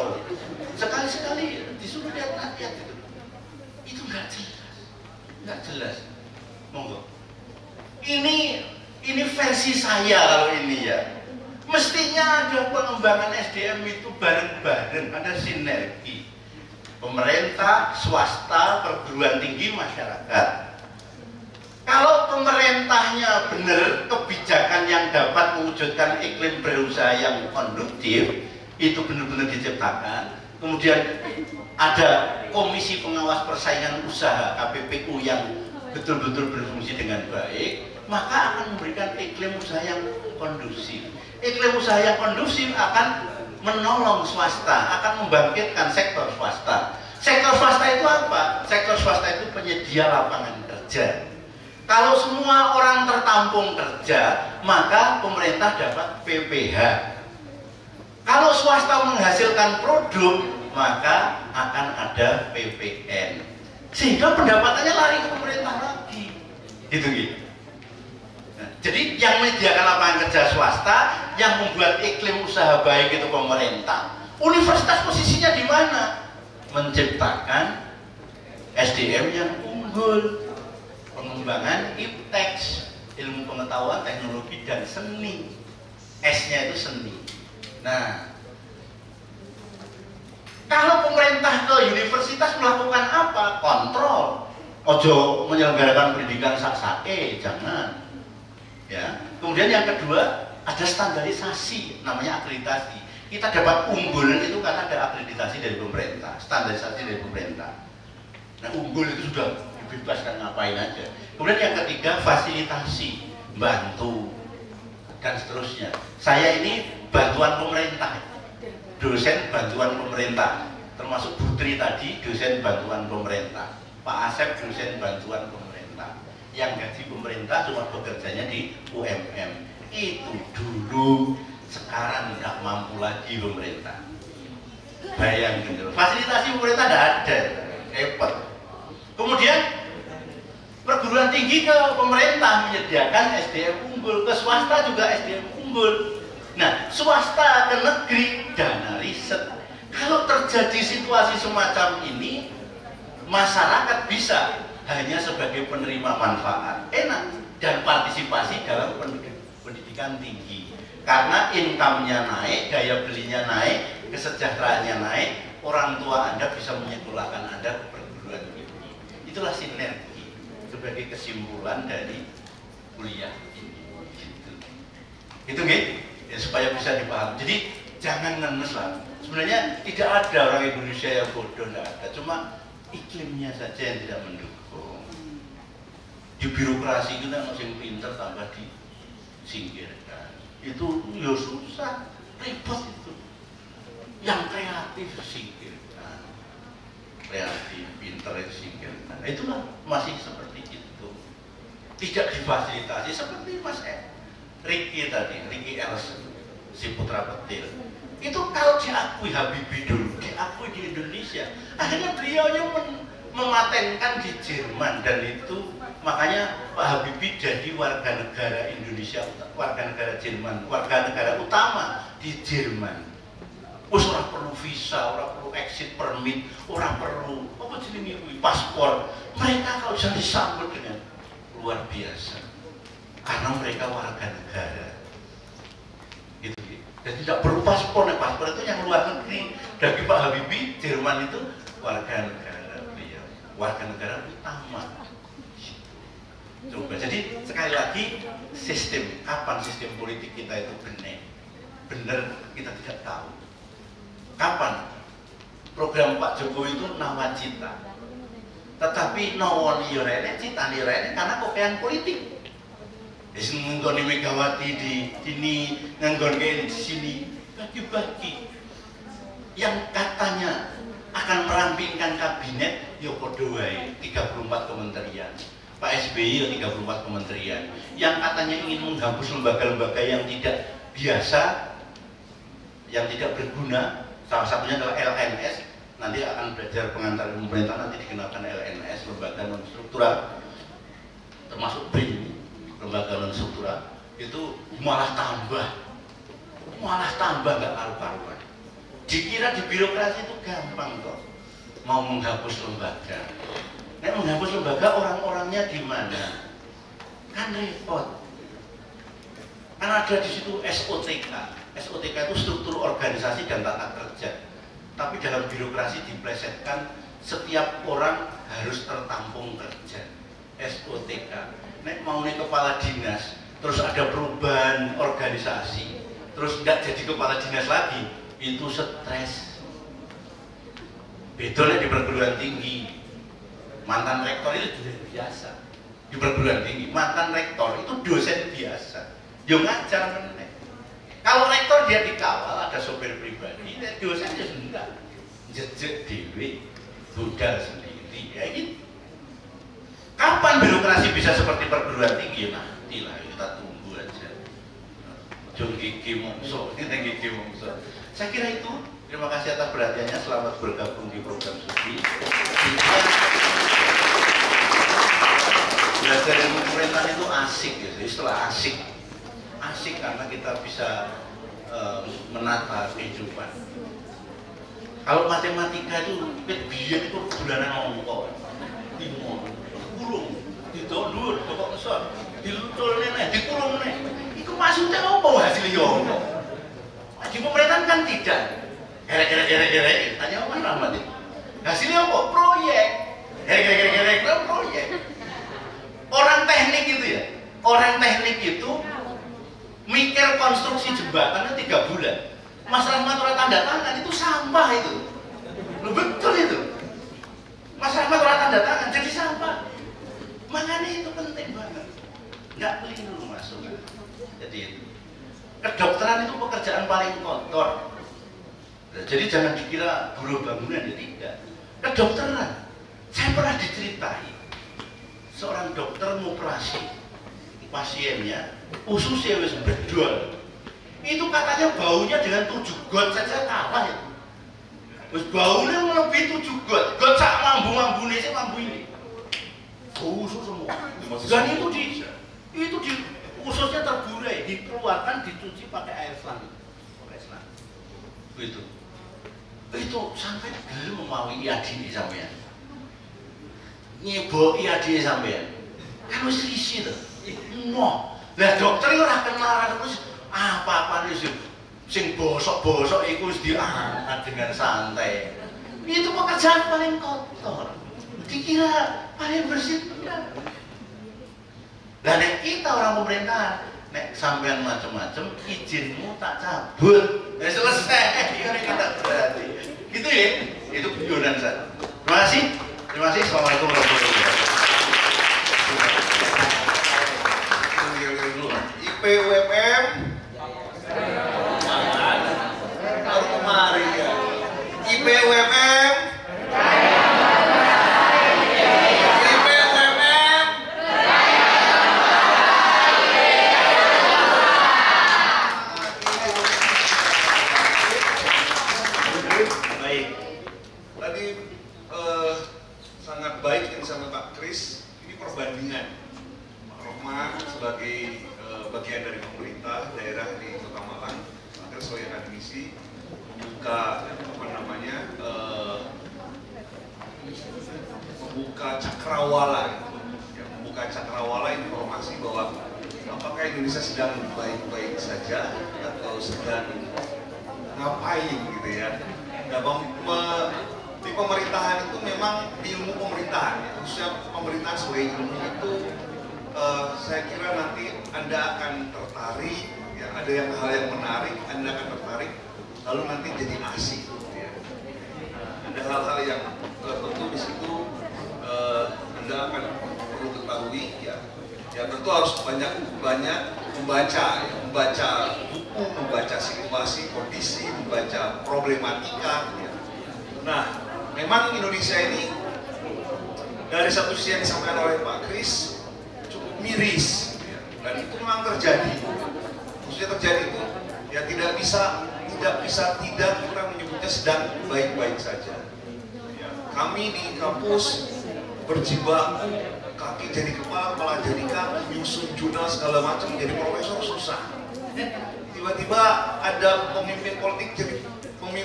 Sekali-sekali disuruh lihat rakyat itu. Itu enggak jelas. Enggak jelas. Monggo. Ini versi saya kalau ini ya. Mestinya ada pengembangan SDM itu bareng-bareng, ada sinergi. Pemerintah, swasta, perguruan tinggi, masyarakat. Kalau pemerintahnya benar, kebijakan yang dapat mewujudkan iklim berusaha yang konduktif itu benar-benar diciptakan. Kemudian ada komisi pengawas persaingan usaha KPPU yang betul-betul berfungsi dengan baik, maka akan memberikan iklim usaha yang kondusif. Iklim usaha yang kondusif akan menolong swasta, akan membangkitkan sektor swasta. Sektor swasta itu apa? Sektor swasta itu penyedia lapangan kerja. Kalau semua orang tertampung kerja, maka pemerintah dapat PPH. Kalau swasta menghasilkan produk, maka akan ada PPN. Sehingga pendapatannya lari ke pemerintah lagi. Gitu. Nah, jadi yang menyediakan lapangan kerja swasta, yang membuat iklim usaha baik itu pemerintah. Universitas posisinya di mana? menciptakan SDM yang unggul, pengembangan IPTEX, ilmu pengetahuan, teknologi, dan seni. S-nya itu seni. Nah, kalau pemerintah ke universitas melakukan apa? Kontrol. Ojo menyelenggarakan pendidikan sak-sake, jangan. Ya. Kemudian yang kedua, ada standarisasi, namanya akreditasi. Kita dapat unggul itu karena ada akreditasi dari pemerintah, standarisasi dari pemerintah. Nah, unggul itu sudah dibebaskan ngapain aja. Kemudian yang ketiga, fasilitasi, bantu, dan seterusnya. Saya ini bantuan pemerintah, dosen bantuan pemerintah, termasuk Putri tadi dosen bantuan pemerintah, Pak Asep dosen bantuan pemerintah. Yang gaji pemerintah cuma bekerjanya di UMM. Itu dulu, sekarang nggak mampu lagi pemerintah. Bayangin dulu, fasilitasi pemerintah nggak ada, repot. Kemudian perguruan tinggi ke pemerintah menyediakan SDM unggul, ke swasta juga SDM unggul. Nah, swasta ke negeri dana riset. Kalau terjadi situasi semacam ini, masyarakat bisa hanya sebagai penerima manfaat, enak, dan partisipasi dalam pendidikan tinggi. Karena income-nya naik, daya belinya naik, kesejahteraannya naik, orang tua Anda bisa menyekolahkan Anda ke perguruan tinggi. Itulah sinergi sebagai kesimpulan dari kuliah ini. Gitu gitu, ya, supaya bisa dipahami. Jadi jangan ngenes lah. Sebenarnya tidak ada orang Indonesia yang bodoh, tidak ada. Cuma iklimnya saja yang tidak mendukung. Di birokrasi kita masih pinter tambah disingkirkan. Itu ya susah, ribet itu. Yang kreatif singkirkan, kreatif, pinter itu singkirkan. Nah, itulah masih seperti itu. Tidak difasilitasi seperti Mas Ricky tadi, Ricky Els, si putra petir. Itu kalau diakui Habibie dulu, diakui di Indonesia, akhirnya beliaunya mematenkan di Jerman, dan itu makanya Pak Habibie jadi warga negara Indonesia, warga negara Jerman, warga negara utama di Jerman. Orang perlu visa, orang perlu exit permit, orang perlu apa jenis paspor. Mereka kalau bisa disambut dengan luar biasa, karena mereka warga negara. Gitu. Dan tidak perlu paspor, paspor itu yang luar negeri. Bagi Pak Habibie, Jerman itu warga negara beliau, warga negara utama. Coba, jadi sekali lagi sistem, kapan sistem politik kita itu benar kita tidak tahu. Kapan program Pak Jokowi itu nawacita, tetapi nawon yorene cita yorene karena kopian politik. Nggoni Megawati di sini, nggoni di sini, bagi-bagi. Yang katanya akan merampingkan kabinet, ya podo wae 34 kementerian. Pak SBY ya 34 kementerian. Yang katanya ingin menghapus lembaga-lembaga yang tidak biasa, yang tidak berguna, salah satunya adalah LNS. Nanti akan belajar pengantar pemerintah, nanti dikenalkan LNS, lembaga non struktural, termasuk BRIN, lembaga non struktural. Itu malah tambah nggak karu-karuan. Dikira di birokrasi itu gampang kok, mau menghapus lembaga. Nek menghapus lembaga, orang-orangnya di mana? Kan repot. Kan ada di situ SOTK. SOTK itu struktur organisasi dan tata kerja. Tapi dalam birokrasi diplesetkan setiap orang harus tertampung kerja. SOTK. Nek mau nih kepala dinas, terus ada perubahan organisasi, terus nggak jadi kepala dinas lagi, itu stres. Bedanya di perguruan tinggi, mantan rektor itu dosen biasa. Di perguruan tinggi, mantan rektor itu dosen biasa. Yo ngajar meneh. Kalau rektor dia dikawal, ada sopir pribadi, dosen ya enggak. Jejak dewi, budal sendiri, ya gitu. Kapan birokrasi bisa seperti perguruan tinggi? Nantilah, kita tunggu aja. Jung gigi mongso, kita gigi mongso. Saya kira itu. Terima kasih atas perhatiannya. Selamat bergabung di program studi. Belajar ilmu pemerintahan itu asik, ya. Istilah asik. Asik karena kita bisa menata kehidupan. Kalau matematika itu biar itu bulanan ongkol, timur, kurung, ditolur, pokok ngesot, dilutul nenek, dikurung nenek. Itu maksudnya apa hasilnya ongkol? Di pemerintahan kan tidak. Gara-gara, tanya apa Rahmat itu? Hasilnya apa? Proyek. Gara-gara proyek. Orang teknik itu ya, orang teknik itu mikir konstruksi jembatan 3 bulan. Mas Rahmat ora tanda tangan itu sampah itu. Lu betul itu. Mas Rahmat ora tanda tangan jadi sampah. Makanya itu penting banget. Nggak keliru masuk. Jadi itu. Kedokteran itu pekerjaan paling kotor. Nah, jadi jangan dikira buruh bangunan ya tidak. Kedokteran. Saya pernah diceritai seorang dokter ngoperasi pasiennya, ususnya wis bedol. Itu katanya baunya dengan 7 got saja kalah ya. Terus baunya melebihi 7 got. Got sak mambu-mambune sih mambu ini. Usus semua. Dan itu di ususnya terburai, dikeluarkan, dicuci pakai air selang. Pakai selang. Begitu. Itu sampai belum mau iadini sampean. Nyeboki adine sampean. Kan wis risih to. Noh. Lah dokter iku ora kenal terus apa-apa sing bosok-bosok iku wis diangkat dengan santai. Itu pekerjaan paling kotor. Dikira paling bersih enggak. Lah nek kita orang pemerintahan, nek sampean macam-macam izinmu tak cabut. Ya selesai. Ini kita berarti. Gitu ya. Itu guyonan saya. Terima kasih. Terima kasih. Assalamualaikum warahmatullahi wabarakatuh. IPUMM baru kemarin ya. IPUMM baik. Tadi sangat baik yang sama Pak Kris. Ini perbandingan Pak Rohman sebagai bagian dari pemerintah daerah di Kota Malang, agar sesuai akademisi membuka membuka cakrawala, ya, membuka cakrawala informasi bahwa apakah Indonesia sedang baik-baik saja atau sedang ngapain gitu ya. Nah, di pemerintahan itu memang di ilmu pemerintahan, ya, khususnya pemerintahan sebagai ilmu itu saya kira nanti Anda akan tertarik, ya, ada hal yang menarik, Anda akan tertarik, lalu nanti jadi asik. Ya. Ada hal-hal yang tentu di situ Anda akan perlu ketahui, ya. Ya tentu harus banyak membaca, ya, membaca buku, membaca situasi, kondisi, membaca problematika. Ya. Nah, memang Indonesia ini dari satu sisi yang disampaikan oleh Pak Kris cukup miris, ya. Dan itu memang terjadi. Maksudnya terjadi itu, ya tidak bisa kita menyebutnya sedang baik-baik saja. Ya, kami di kampus berjibaku, kaki jadi kepala jadi kaki, nyusun jurnal segala macam, jadi profesor susah. Tiba-tiba ada pemimpin politik jadi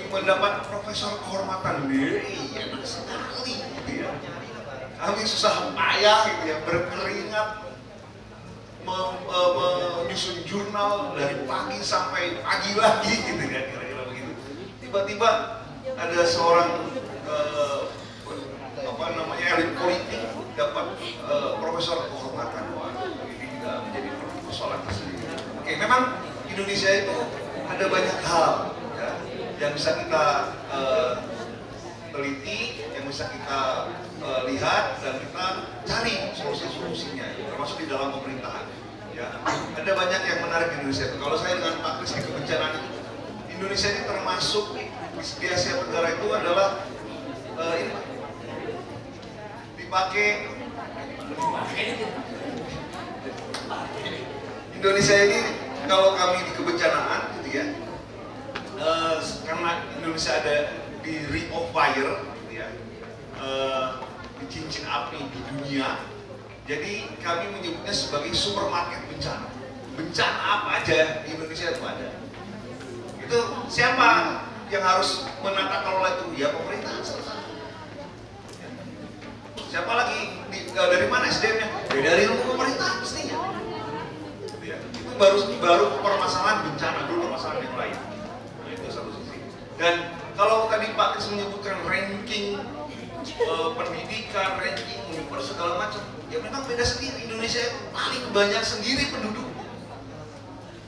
mendapat profesor kehormatan. Iya, enak sekali gitu ya. Kami susah payah gitu ya, berkeringat menyusun jurnal dari pagi sampai pagi lagi gitu ya, kira-kira begitu. Tiba-tiba ada seorang elit politik dapat profesor kehormatan. Wah, ini juga menjadi persoalan tersendiri. Oke, memang Indonesia itu ada banyak hal ya, yang bisa kita teliti, yang bisa kita lihat dan kita cari solusi-solusinya, termasuk di dalam pemerintahan. Ya, ada banyak yang menarik di Indonesia. Kalau saya dengan Pak Kris di kebencanaan itu, Indonesia ini termasuk di Asia Tenggara itu adalah dipakai Indonesia ini kalau kami di kebencanaan gitu ya, karena Indonesia ada di Ring of Fire gitu ya, di cincin api di dunia, jadi kami menyebutnya sebagai supermarket bencana. Bencana apa aja di Indonesia itu ada. Itu siapa yang harus menata kelola itu? Ya pemerintahan salah. Siapa lagi? Dari mana SDM-nya? Ya dari pemerintahan mestinya. Ya, itu baru permasalahan bencana, belum permasalahan yang lain. Nah, itu satu sisi. Dan kalau tadi Pak Kris menyebutkan ranking pendidikan, ranking universitas segala macam, ya memang beda sendiri. Indonesia itu paling banyak sendiri penduduk.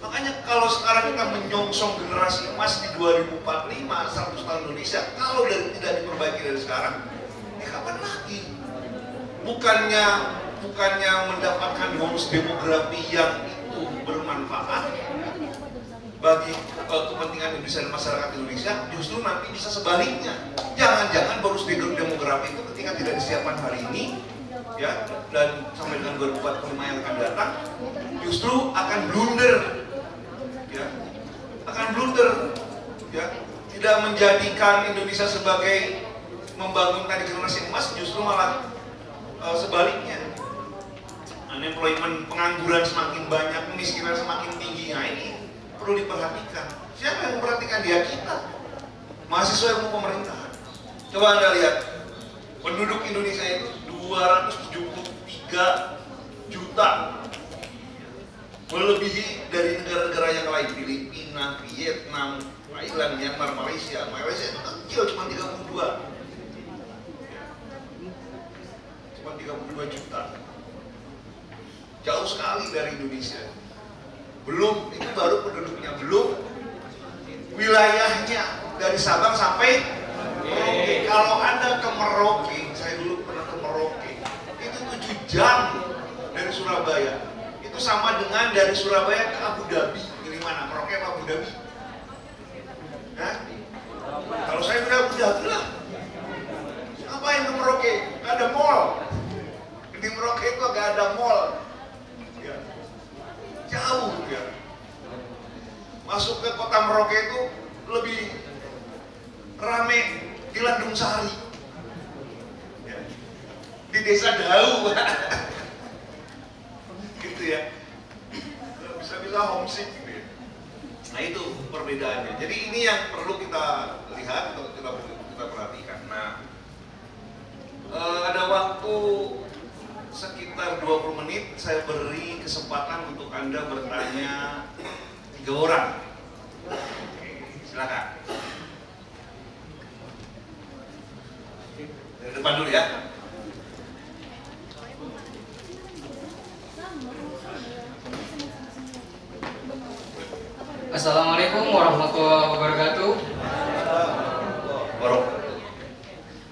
Makanya kalau sekarang kita menyongsong generasi emas di 2045, 100 tahun Indonesia, kalau tidak diperbaiki dari sekarang, ya kapan lagi? Bukannya mendapatkan bonus demografi yang itu bermanfaat bagi kepentingan Indonesia dan masyarakat Indonesia, justru nanti bisa sebaliknya. Jangan-jangan bonus demografi itu ketika tidak disiapkan hari ini, ya, dan sampai dengan 2045 yang akan datang, justru akan blunder, ya, tidak menjadikan Indonesia sebagai membangun tadi generasi emas, justru malah sebaliknya. Unemployment, pengangguran semakin banyak, kemiskinan semakin tinggi. Nah ini perlu diperhatikan. Siapa yang memperhatikan? Dia kita, mahasiswa ilmu pemerintahan. Coba Anda lihat, penduduk Indonesia itu 273 juta, melebihi dari negara-negara yang lain, Filipina, Vietnam, Thailand, Myanmar, Malaysia. Malaysia itu kecil, cuma 32 juta. Jauh sekali dari Indonesia. Belum, itu baru penduduknya, belum wilayahnya dari Sabang sampai Merauke. Kalau Anda ke Merauke, saya dulu pernah ke Merauke, itu 7 jam dari Surabaya. Itu sama dengan dari Surabaya ke Abu Dhabi. Pilih mana? Merauke atau Abu Dhabi? Hah? Kalau saya udah Abu Dhabi lah. Ngapain ke Merauke? Gak ada mall. Di Merauke itu gak ada mall. Ya. Jauh ya. Masuk ke kota Merauke itu lebih rame di Landung Sari. Ya. Di desa Dau. Gitu ya. Bisa-bisa homesick gitu ya. Nah itu perbedaannya. Jadi ini yang perlu kita lihat atau kita perhatikan. Nah, ada waktu sekitar 20 menit saya beri kesempatan untuk Anda bertanya 3 orang. Oke, silakan. Dari depan dulu ya. Assalamualaikum warahmatullahi wabarakatuh.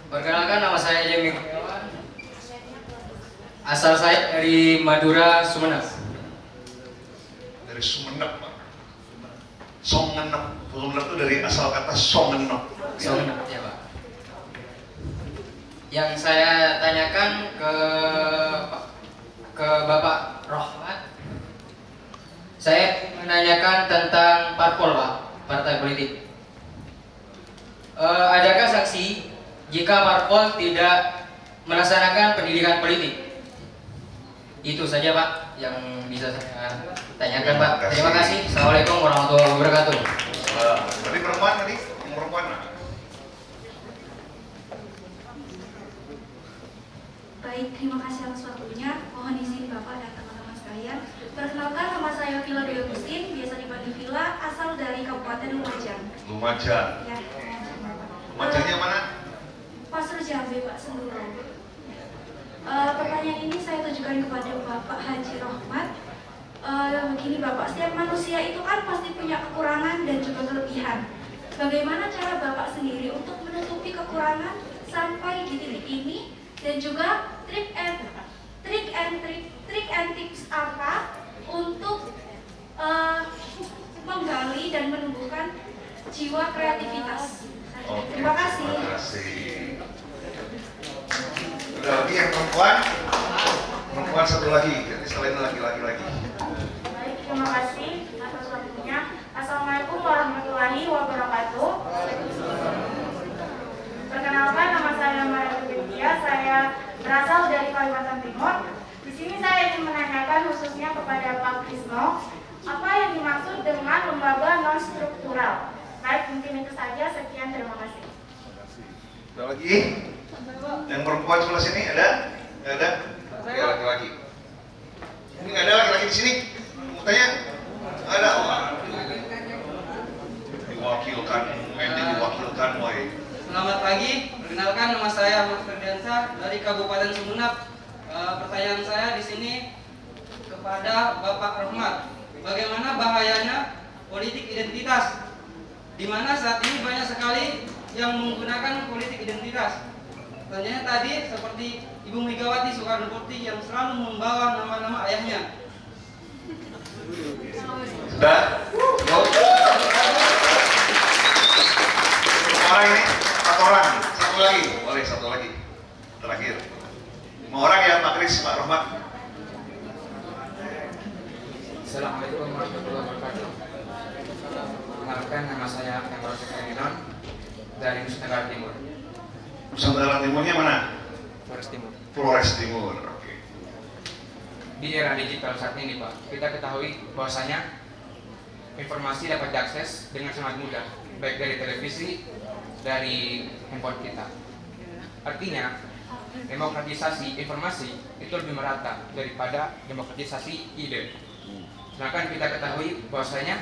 Perkenalkan, nama saya Jemi Kurniawan. Asal saya dari Madura, Sumeneb. Dari Sumeneb, Pak. Songenep. Sumeneb itu dari asal kata songenep. Sumeneb, ya Pak. Yang saya tanyakan ke Bapak Rohmat, saya menanyakan tentang parpol, Pak, partai politik. Adakah sanksi jika parpol tidak melaksanakan pendidikan politik? Itu saja Pak yang bisa saya tanyakan Pak. Terima kasih. Assalamualaikum warahmatullahi wabarakatuh. Tadi perempuan tadi, yang perempuan. Baik, terima kasih atas waktunya. Mohon izin Bapak dan teman-teman sekalian. Perkenalkan, nama saya Villa Dewi Agustin, biasa dipanggil Villa, asal dari Kabupaten Lumajang. Lumajang. Ya, Lumajang Bapak. Lumajangnya mana? Pasir Jambe, Pak, Senduro. Pertanyaan ini saya tujukan kepada Bapak Haji Rohmat. Begini Bapak, setiap manusia itu kan pasti punya kekurangan dan juga kelebihan. Bagaimana cara Bapak sendiri untuk menutupi kekurangan sampai di titik ini, dan juga trik and tips apa untuk menggali dan menumbuhkan jiwa kreativitas. Terima kasih. Terima kasih. Udah lagi yang perempuan satu lagi, jadi selain laki-laki lagi. Baik, terima kasih atas waktunya. Assalamualaikum warahmatullahi wabarakatuh. Perkenalkan, nama saya Maria Bintia, saya berasal dari Kalimantan Timur. Di sini saya ingin menanyakan khususnya kepada Pak Krisno, apa yang dimaksud dengan lembaga non struktural, baik mungkin itu saja. Sekian, terima kasih. Ada lagi? Yang perempuan sebelah sini ada? Nggak ada? Oke, laki-laki. Ini nggak ada laki-laki di sini? Mau tanya? Ada? Diwakilkan, diwakilkan, woi. Selamat pagi, perkenalkan nama saya Ahmad Ferdiansyah dari Kabupaten Sumeneb. Pertanyaan saya di sini kepada Bapak Rohmat, bagaimana bahayanya politik identitas, di mana saat ini banyak sekali yang menggunakan politik identitas. Contohnya tadi seperti Ibu Megawati Soekarno Putri yang selalu membawa nama-nama ayahnya. Sudah? Orang ini, satu orang, satu lagi, boleh satu lagi, terakhir. 5 orang ya, Pak Kris, Pak Rohmat. Assalamualaikum warahmatullahi wabarakatuh. Perkenalkan, nama saya Emrol Sekalinon dari Nusa Tenggara Timur. Nusa Tenggara Timurnya mana? Flores Timur. Flores Timur, oke. Di era digital saat ini, Pak, kita ketahui bahwasanya informasi dapat diakses dengan sangat mudah, baik dari televisi, dari handphone kita. Artinya, demokratisasi informasi itu lebih merata daripada demokratisasi ide. Sedangkan kita ketahui bahwasanya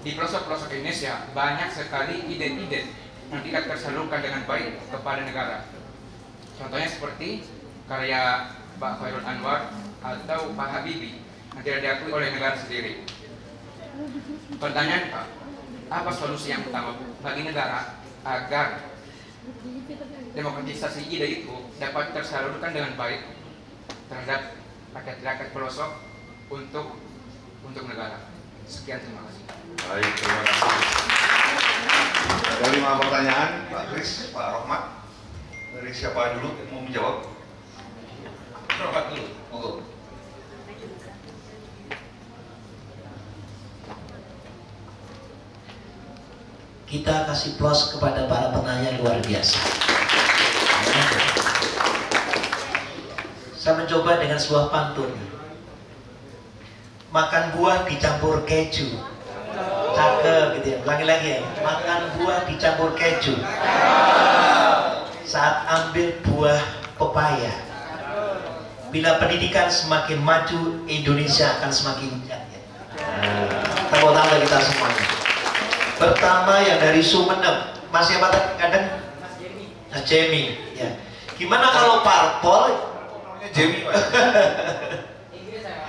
di pelosok-pelosok Indonesia banyak sekali ide-ide yang tidak tersalurkan dengan baik kepada negara. Contohnya seperti karya Pak Khairul Anwar atau Pak Habibie yang tidak diakui oleh negara sendiri. Pertanyaan Pak, apa solusi yang utama bagi negara agar demokratisasi ide itu dapat tersalurkan dengan baik terhadap rakyat-rakyat pelosok untuk negara? Sekian, terima kasih. Baik, terima kasih. Ada 5 pertanyaan, Pak Kris, Pak Rohmat. Dari siapa dulu yang mau menjawab? Rohmat dulu, monggo. Kita kasih plus kepada para penanya luar biasa. Saya mencoba dengan sebuah pantun. Makan buah dicampur keju. Cakep gitu ya. Ulangi lagi ya. Makan buah dicampur keju. Saat ambil buah pepaya. Bila pendidikan semakin maju, Indonesia akan semakin jaya. Tepuk tangan kita semuanya. Pertama yang dari Sumeneb, Mas siapa tadi kadang? Mas Jemi. Ya. Gimana kalau parpol? Jemi, Pak.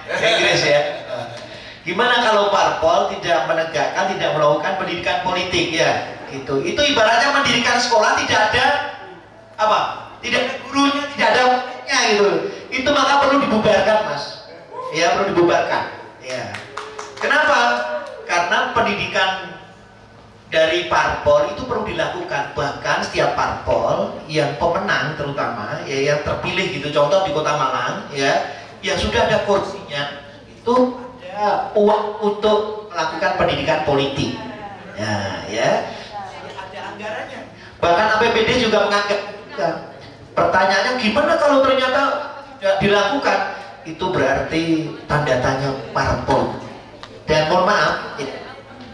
Inggris ya. Gimana kalau parpol tidak menegakkan, tidak melakukan pendidikan politik ya? Gitu. Itu ibaratnya mendirikan sekolah tidak ada apa? Tidak ada gurunya, tidak ada muridnya gitu. Itu maka perlu dibubarkan, Mas. Ya, perlu dibubarkan. Ya. Kenapa? Karena pendidikan dari parpol itu perlu dilakukan. Bahkan setiap parpol yang pemenang terutama ya yang terpilih gitu, contoh di Kota Malang ya, yang sudah ada kursinya itu ada uang untuk melakukan pendidikan politik. Ya, ada anggarannya. Bahkan APBD juga menganggap. Pertanyaannya gimana kalau ternyata tidak dilakukan? Itu berarti tanda tanya parpol. Dan mohon maaf,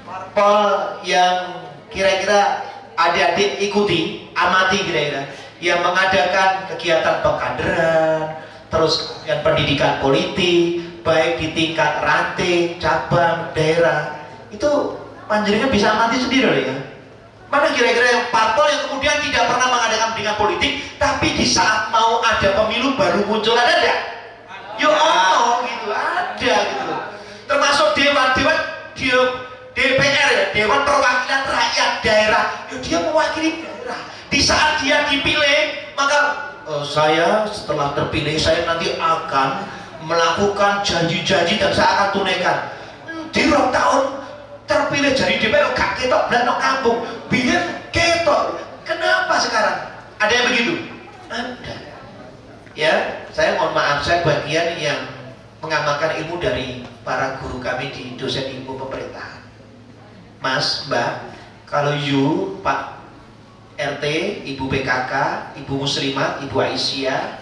parpol yang kira-kira adik-adik ikuti, amati kira-kira, yang mengadakan kegiatan pengkaderan, terus yang pendidikan politik, baik di tingkat ranting, cabang, daerah, itu panjenengan bisa amati sendiri ya. Mana kira-kira yang parpol yang kemudian tidak pernah mengadakan pendidikan politik, tapi di saat mau ada pemilu baru muncul, ada enggak? Yo gitu, ada gitu. Termasuk dewan-dewan DPR ya, Dewan Perwakilan Rakyat Daerah, ya dia mewakili daerah. Di saat dia dipilih, maka saya setelah terpilih saya nanti akan melakukan janji-janji dan saya akan tunaikan. Di rong tahun terpilih jadi DPR gak ketok belakang kampung, biar ketok. Kenapa sekarang? Ada yang begitu? Ada. Ya, saya mohon maaf, saya bagian yang mengamalkan ilmu dari para guru kami di dosen ilmu pemerintahan. Mas, Mbak, kalau you, Pak RT, Ibu PKK, Ibu Muslimat, Ibu Aisyah,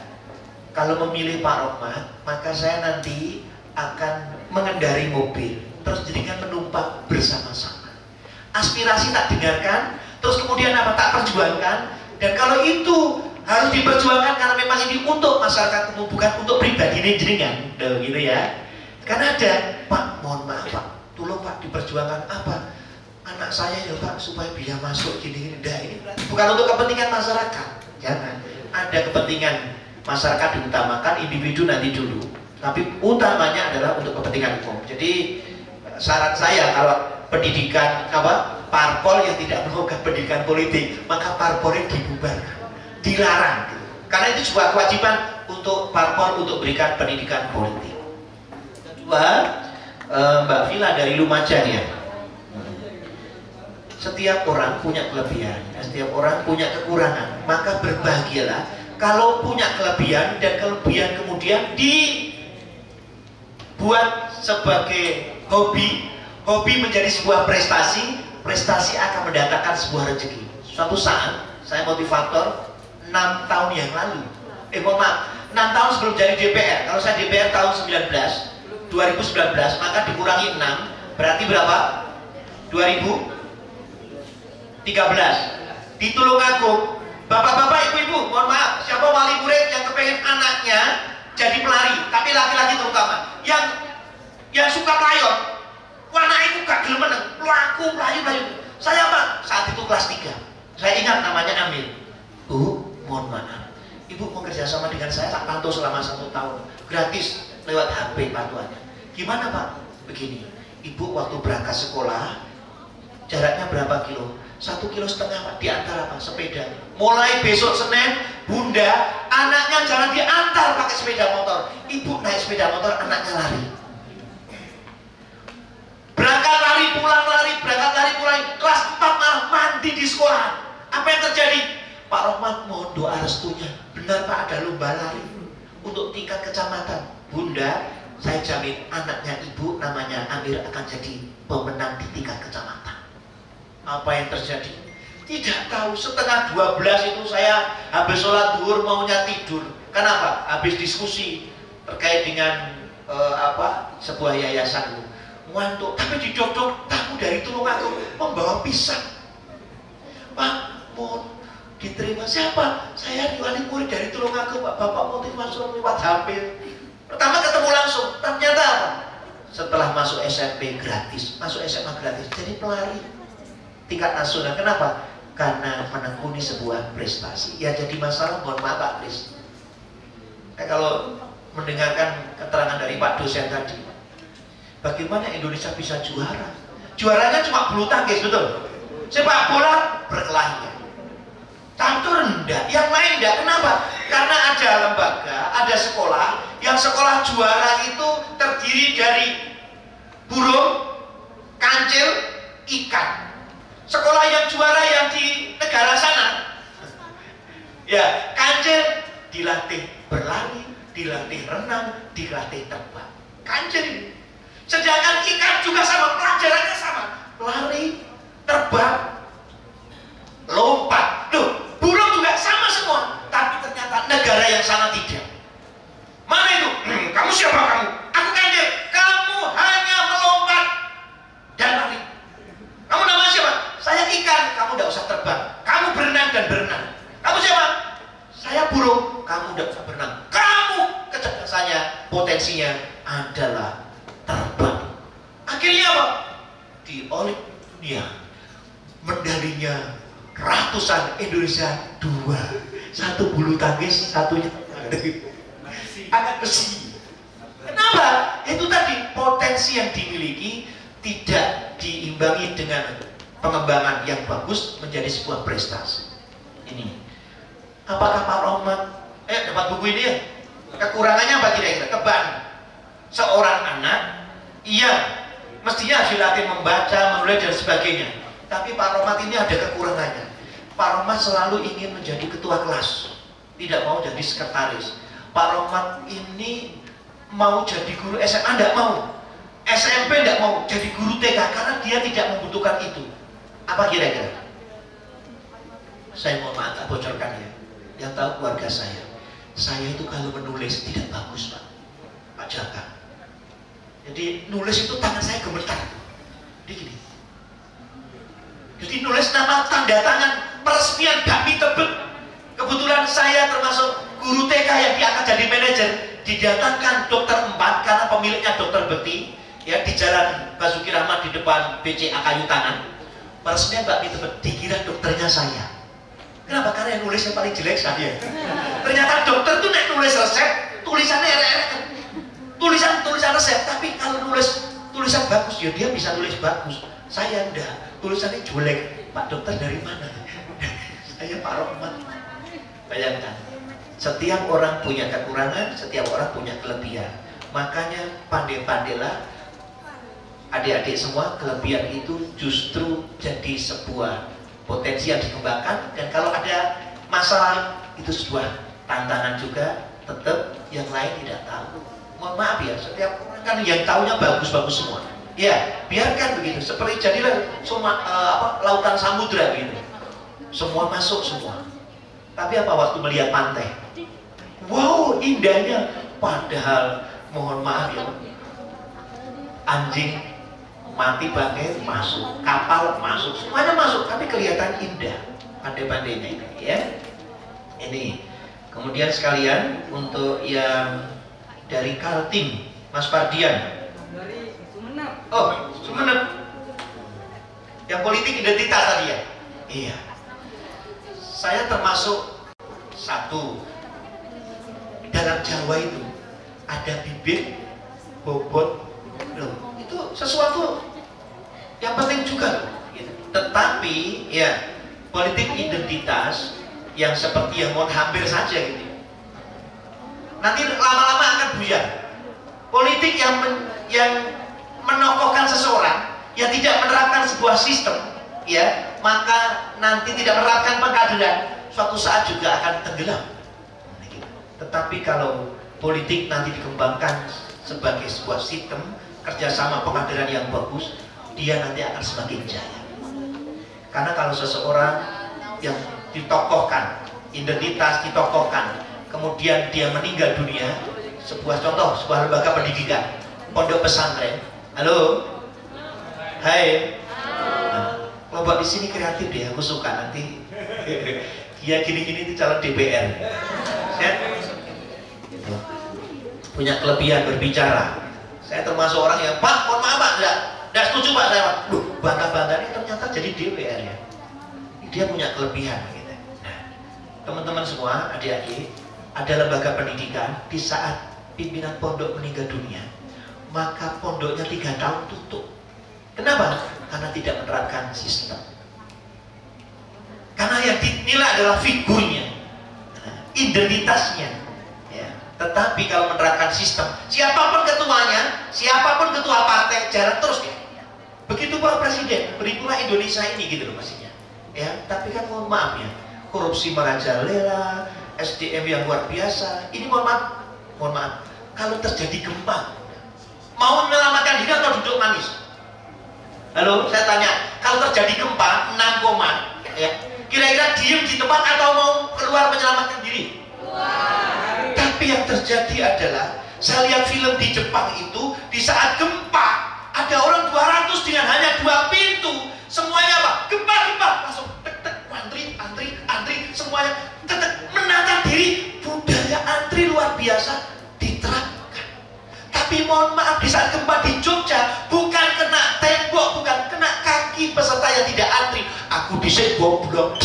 kalau memilih Pak Rohmat, maka saya nanti akan mengendari mobil, terus jadikan penumpang bersama-sama. aspirasi tak dengarkan, terus kemudian apa, tak perjuangkan. Dan kalau itu harus diperjuangkan karena memang ini untuk masyarakat umum, bukan untuk pribadi ini jenengan, gitu ya. Karena ada, Pak, mohon maaf Pak, tolong Pak diperjuangkan apa? Anak saya ya Pak supaya bisa masuk gini-gini. Nah, ini bukan untuk kepentingan masyarakat, jangan. Ada kepentingan masyarakat diutamakan, individu nanti dulu. Tapi utamanya adalah untuk kepentingan umum. Jadi saran saya kalau pendidikan apa parpol yang tidak melakukan pendidikan politik, maka parpolnya dibubarkan, dilarang. Gitu. Karena itu sebuah kewajiban untuk parpol untuk berikan pendidikan politik. Kedua, Mbak Vila dari Lumajang ya. Setiap orang punya kelebihan, setiap orang punya kekurangan. Maka berbahagialah kalau punya kelebihan dan kelebihan kemudian dibuat sebagai hobi. Hobi menjadi sebuah prestasi, prestasi akan mendatangkan sebuah rezeki. Suatu saat, saya motivator 6 tahun yang lalu, mohon maaf, 6 tahun sebelum jadi DPR. Kalau saya DPR tahun 2019, maka dikurangi 6, berarti berapa? 2013. Di Tulungagung, bapak-bapak, ibu-ibu, mohon maaf, siapa wali murid yang kepengen anaknya jadi pelari, tapi laki-laki terutama, yang suka pelayon, warna itu gak gelem meneng, pelaku pelayu. Saya apa? Saat itu kelas 3. Saya ingat namanya Amir. Bu, mohon maaf, ibu mau kerja sama dengan saya, tak pantau selama 1 tahun, gratis lewat HP pantuannya. Gimana Pak? Begini, ibu waktu berangkat sekolah, jaraknya berapa kilo? 1,5 kilo Pak, diantar apa? Sepeda. Mulai besok Senin, bunda, anaknya jangan diantar pakai sepeda motor. Ibu naik sepeda motor, anaknya lari. Berangkat lari, pulang lari, berangkat lari, pulang. Kelas 4 malah mandi di sekolah. Apa yang terjadi? Pak Rohmat mohon doa restunya. Benar Pak, ada lomba lari untuk tingkat kecamatan. Bunda, saya jamin anaknya ibu namanya Amir akan jadi pemenang di tingkat kecamatan. Apa yang terjadi? Tidak tahu, setengah 12 itu saya habis sholat zuhur maunya tidur. Kenapa? Habis diskusi terkait dengan sebuah yayasan itu. Ngantuk, tapi didok-dok tamu dari Tulungagung membawa pisang. Pak, mohon diterima. Siapa? Saya wali murid dari Tulungagung Pak, bapak motivasi lewat HP. Pertama ketemu langsung, ternyata apa? Setelah masuk SMP gratis, masuk SMA gratis, jadi pelari tingkat nasional. Kenapa? Karena menekuni sebuah prestasi. Ya jadi masalah, mohon maaf Pak Kris. Kalau mendengarkan keterangan dari Pak dosen tadi, bagaimana Indonesia bisa juara? Juaranya cuma bulu tangkis, betul? Sepak bola berkelahi. Catur rendah, yang lain enggak. Kenapa? Karena ada lembaga, ada sekolah, yang sekolah juara itu terdiri dari burung, kancil, ikan. Sekolah yang juara yang di negara sana, ya kancil dilatih berlari, dilatih renang, dilatih terbang. Kancil. Sedangkan ikan juga sama, pelajarannya sama, lari, terbang, lompat. Loh, burung juga sama semua, tapi ternyata negara yang sana tidak. Mana itu? Kamu siapa kamu? Aku kancil. Kamu hanya melompat dan lari. Kamu nama siapa? Saya ikan. Kamu tidak usah terbang. Kamu berenang dan berenang. Kamu siapa? Saya burung. Kamu tidak usah berenang. Kamu kecerdasannya, potensinya adalah terbang. Akhirnya apa? Di Olimpiade medalinya ratusan, Indonesia 2. Satu bulu tangkis, satunya angkat besi. Kenapa? Itu tadi potensi yang dimiliki tidak diimbangi dengan pengembangan yang bagus menjadi sebuah prestasi. Ini. Apakah Pak Rohmat dapat buku ini ya? Kekurangannya apa kira-kira? Keban. Seorang anak, iya, mestinya dilatih membaca, menulis dan sebagainya. Tapi Pak Rohmat ini ada kekurangannya. Pak Rohmat selalu ingin menjadi ketua kelas, tidak mau jadi sekretaris. Pak Rohmat ini mau jadi guru SMA, tidak mau. SMP tidak mau jadi guru TK karena dia tidak membutuhkan itu. Apa kira-kira? Saya mau maaf tak bocorkan ya. Yang tahu keluarga saya. Saya itu kalau menulis tidak bagus Pak Jaka. Jadi nulis itu tangan saya gemetar. Jadi gini. Jadi nulis nama, tanda tangan, peresmian Bakmi Tebet. Kebetulan saya termasuk guru TK yang diangkat jadi manajer, didatangkan dokter 4 karena pemiliknya dokter Beti, ya, di Jalan Basuki Rahmat di depan BCA Kayu Tangan. Peresmian Bakmi Tebet, dikira dokternya saya. Kenapa? Karena yang nulisnya paling jelek saya. Ternyata dokter tuh nek nulis resep, tulisannya erek-erek. Tulisan resep, tapi kalau nulis tulisan bagus, ya dia bisa tulis bagus. Saya enggak, tulisannya jelek. Pak dokter dari mana? Saya Pak Rohmat. Bayangkan, setiap orang punya kekurangan, setiap orang punya kelebihan. Makanya pandai-pandailah adik-adik semua, kelebihan itu justru jadi sebuah potensi yang dikembangkan. Dan kalau ada masalah, itu sebuah tantangan juga. Tetap yang lain tidak tahu. Mohon maaf ya, setiap orang kan yang taunya bagus-bagus semua. Ya, biarkan begitu. Seperti jadilah semua lautan samudra gitu. Semua masuk semua. Tapi apa waktu melihat pantai? Wow, indahnya. Padahal mohon maaf ya, anjing mati bangkai masuk, kapal masuk, semuanya masuk, tapi kelihatan indah. Pandai-pandainya ini, ya. Ini. Kemudian sekalian untuk yang dari Kaltim, Mas Fardian. Dari Sumenep. Oh, Sumenep. Yang politik identitas tadi ya? Iya. Saya termasuk satu. Dalam Jawa itu ada bibit, bobot, loh, itu sesuatu yang penting juga loh. Gitu. Tetapi ya politik identitas yang seperti yang mau hampir saja gitu. Nanti lama-lama akan buyar. Politik yang menokohkan seseorang yang tidak menerapkan sebuah sistem, ya, maka nanti tidak menerapkan pengkaderan, suatu saat juga akan tenggelam. Tetapi kalau politik nanti dikembangkan sebagai sebuah sistem kerjasama pengkaderan yang bagus, dia nanti akan semakin jaya. Karena kalau seseorang yang ditokohkan, identitas ditokohkan, kemudian dia meninggal dunia, sebuah contoh, sebuah lembaga pendidikan, pondok pesantren. Halo, hai. Nah, kelompok di sini kreatif deh, aku suka nanti. Dia gini-gini itu calon DPR. Ya? Gitu. Punya kelebihan berbicara. Saya termasuk orang yang, Pak, mohon maaf Pak, enggak setuju Pak, saya Pak. Loh, bangga-bangga ini ternyata jadi DPR ya. Dia punya kelebihan gitu. Nah, teman-teman semua, adik-adik, ada lembaga pendidikan, di saat pimpinan pondok meninggal dunia, maka pondoknya 3 tahun tutup. Kenapa? Karena tidak menerapkan sistem. Karena yang dinilai adalah figurnya, identitasnya. Ya. Tetapi kalau menerapkan sistem, siapapun ketuanya, siapapun ketua partai, jalan terus ya. Begitu Pak Presiden, berikulah Indonesia ini gitu loh pastinya. Ya, tapi kan mohon maaf ya, korupsi merajalela, SDM yang luar biasa. Ini mohon maaf, kalau terjadi gempa, mau menyelamatkan diri atau duduk manis? Halo, saya tanya, kalau terjadi gempa 6, ya, kira-kira diem di tempat atau mau keluar menyelamatkan diri? Tapi yang terjadi adalah, saya lihat film di Jepang itu, di saat gempa, ada orang 200 dengan hanya 2 pintu, semuanya apa? Gempa, langsung tek-tek, antri, semuanya tek-tek, menata diri. Budaya antri luar biasa diterapkan. Tapi mohon maaf, di saat gempa di Jogja, bukan kena tembok, bukan kena kaki peserta yang tidak antri. Aku disini goblok.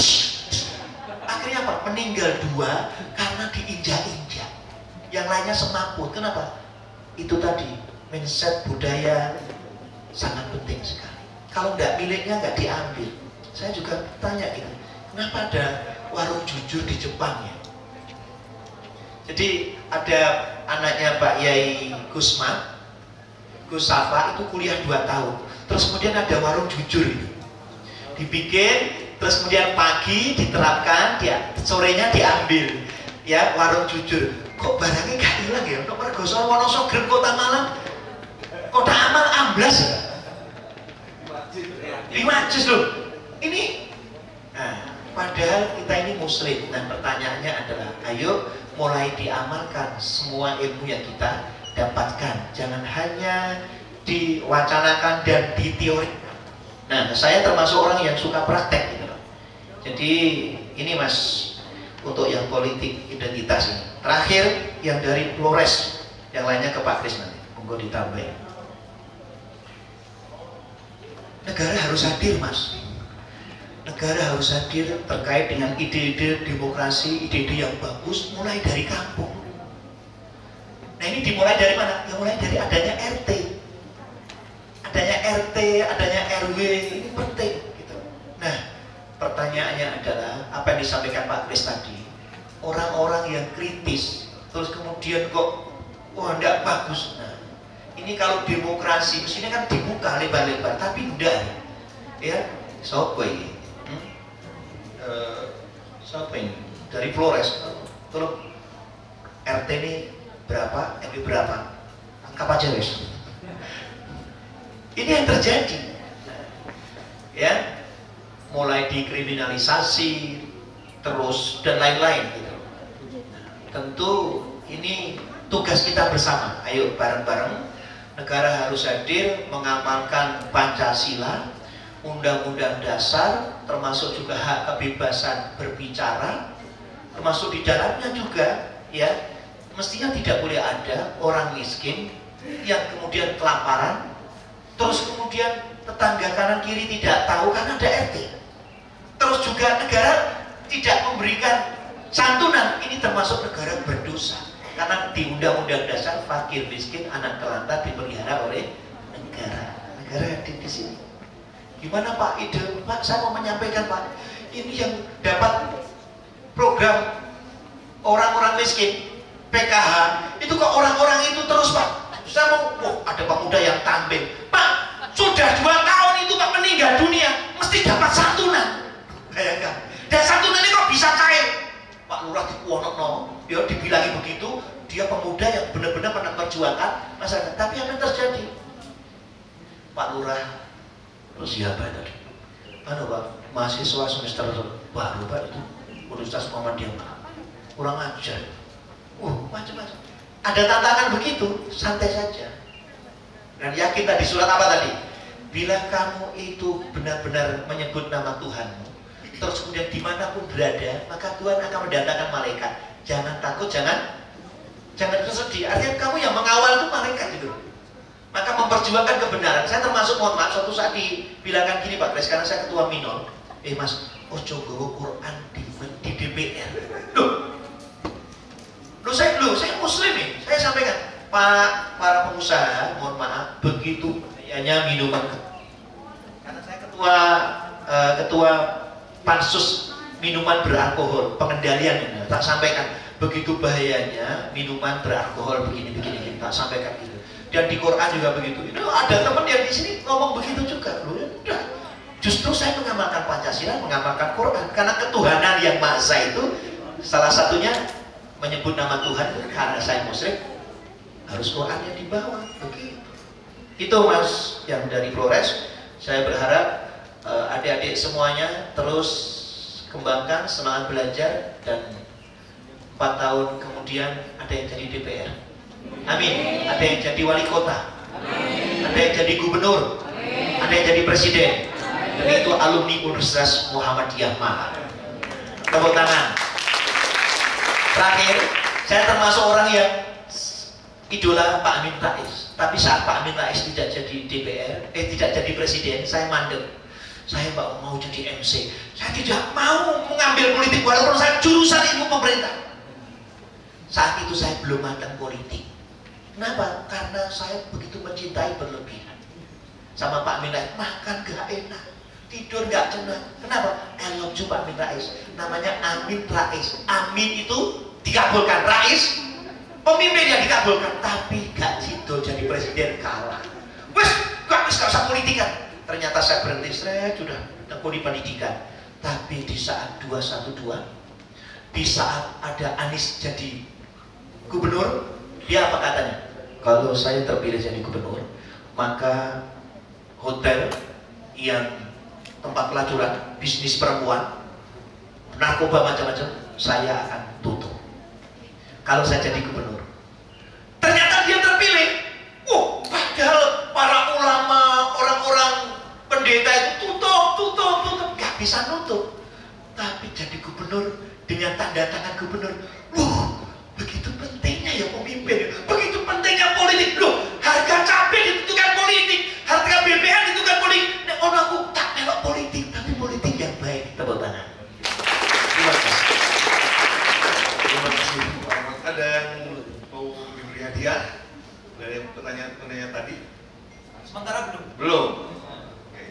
Akhirnya apa? Meninggal 2 karena diinjak-injak. Yang lainnya semaput. Kenapa? Itu tadi, mindset budaya sangat penting sekali. Kalau nggak miliknya nggak diambil. Saya juga tanya gitu, kenapa ada warung jujur di Jepang ya? Jadi ada anaknya Pak Yai Gus Safa itu kuliah 2 tahun. Terus kemudian ada warung jujur itu. Dibikin, terus kemudian pagi diterapkan, sorenya diambil. Ya, warung jujur. Kok barangnya gak hilang ya? Nomor Gosong Wonoso Grep Kota Malang. Kota Amal amblas ya? 5 juz loh. Ini, nah, padahal kita ini muslim. Dan pertanyaannya adalah, ayo mulai diamalkan semua ilmu yang kita dapatkan. Jangan hanya diwacanakan dan diteorikan. Nah, saya termasuk orang yang suka praktek gitu. Jadi ini Mas, untuk yang politik identitas ini. Terakhir yang dari Flores, yang lainnya ke Pak Kris nanti. Monggo ditambahin. Negara harus hadir Mas. Negara harus hadir terkait dengan ide-ide demokrasi, ide-ide yang bagus mulai dari kampung. Nah ini dimulai dari mana? Ya mulai dari adanya RT. Adanya RT, adanya RW, ini penting gitu. Nah, pertanyaannya adalah apa yang disampaikan Pak Kris tadi. Orang-orang yang kritis terus kemudian kok wah enggak bagus. Nah, ini kalau demokrasi mestinya kan dibuka lebar-lebar, tapi enggak. Ya, sopo ini? Siapa ini? Dari Flores. Tolong RT ini berapa? RW berapa? Angkap aja wes. Ini yang terjadi. Ya, mulai dikriminalisasi terus dan lain-lain gitu. Tentu ini tugas kita bersama. Ayo bareng-bareng, negara harus hadir mengamalkan Pancasila, Undang-Undang Dasar, termasuk juga hak kebebasan berbicara, termasuk di dalamnya juga ya mestinya tidak boleh ada orang miskin yang kemudian kelaparan, terus kemudian tetangga kanan kiri tidak tahu karena ada RT. Terus juga negara tidak memberikan santunan, ini termasuk negara berdosa. Karena di Undang-Undang Dasar fakir miskin anak telantar dipelihara oleh negara. Negara hadir di sini. Gimana Pak ide? Pak, saya mau menyampaikan Pak, ini yang dapat program orang-orang miskin PKH itu kok orang-orang itu terus Pak. Saya mau, ada pemuda yang tampil. Pak, sudah 2 tahun itu Pak meninggal dunia, mesti dapat santunan. Bayangkan. Dan santunan ini kok bisa cair? Pak Lurah di Kuwonono, dia dibilangi begitu, dia pemuda yang benar-benar pernah perjuangkan masyarakat. Tapi apa yang terjadi? Pak Lurah, terus siapa tadi? Pak, mahasiswa semester baru Pak itu, Universitas Muhammadiyah, kurang ajar. Macam-macam. Ada tantangan begitu, santai saja. Dan yakin tadi surat apa tadi? Bila kamu itu benar-benar menyebut nama Tuhanmu, terus kemudian dimanapun berada, maka Tuhan akan mendatangkan malaikat. Jangan takut, jangan bersedih. Artinya kamu yang mengawal itu malaikat gitu. Maka memperjuangkan kebenaran. Saya termasuk, mohon maaf, suatu saat dibilangkan gini Pak Kris, karena saya ketua minor. Mas, ojo gowo Quran di DPR. Saya muslim nih. Saya sampaikan, Pak, para pengusaha, mohon maaf, begitu bahayanya minuman. Karena saya ketua pansus minuman beralkohol, pengendalian, tak sampaikan begitu bahayanya minuman beralkohol begini tak sampaikan gitu. Dan di Quran juga begitu. Itu ada teman yang di sini ngomong begitu juga. Ya, justru saya mengamalkan Pancasila, mengamalkan Quran karena ketuhanan yang Maha Esa itu salah satunya menyebut nama Tuhan. Karena saya muslim, harus Quran yang dibawa. Begitu. Itu Mas yang dari Flores. Saya berharap adik-adik semuanya terus kembangkan semangat belajar, dan 4 tahun kemudian ada yang jadi DPR, amin, ada yang jadi wali kota, amin, ada yang jadi gubernur, amin, ada yang jadi presiden, amin. Dan itu alumni Universitas Muhammadiyah Malang. Tepuk tangan. Terakhir, saya termasuk orang yang idola Pak Amin Rais. Tapi saat Pak Amin Rais tidak jadi DPR, tidak jadi presiden, saya mandek. Saya mau jadi MC. Saya tidak mau mengambil politik walaupun saya jurusan ilmu pemerintah. Saat itu saya belum matang politik. Kenapa? Karena saya begitu mencintai berlebihan. Sama Pak Amin Rais, makan gak enak, tidur gak tenang. Kenapa? I love you Pak Amin Rais. Namanya Amin Rais. Amin itu dikabulkan, Rais pemimpin yang dikabulkan, tapi gak sido jadi presiden, kalah. Wes, gak usah politikan. Ternyata saya berhenti, saya sudah tekuni pendidikan. Tapi di saat 212, di saat ada Anies jadi gubernur, dia apa katanya? Kalau saya terpilih jadi gubernur, maka hotel yang tempat pelacuran, bisnis perempuan, narkoba macam-macam, saya akan tutup. Kalau saya jadi gubernur. Ternyata dia terpilih. Padahal para ulama, orang-orang pendeta itu bisa nutup. Tapi jadi gubernur dengan tanda tangan gubernur, begitu pentingnya ya pemimpin, begitu pentingnya politik. Loh, harga cabai ditentukan politik, harga BBM ditentukan politik. Nek ono aku tak melok politik, tapi politik yang baik. Tepuk tangan. Terima kasih. Terima kasih Pak Ahmad. Ada yang mau diberi hadiah dari pertanyaan tadi? Sementara belum. Belum. Oke.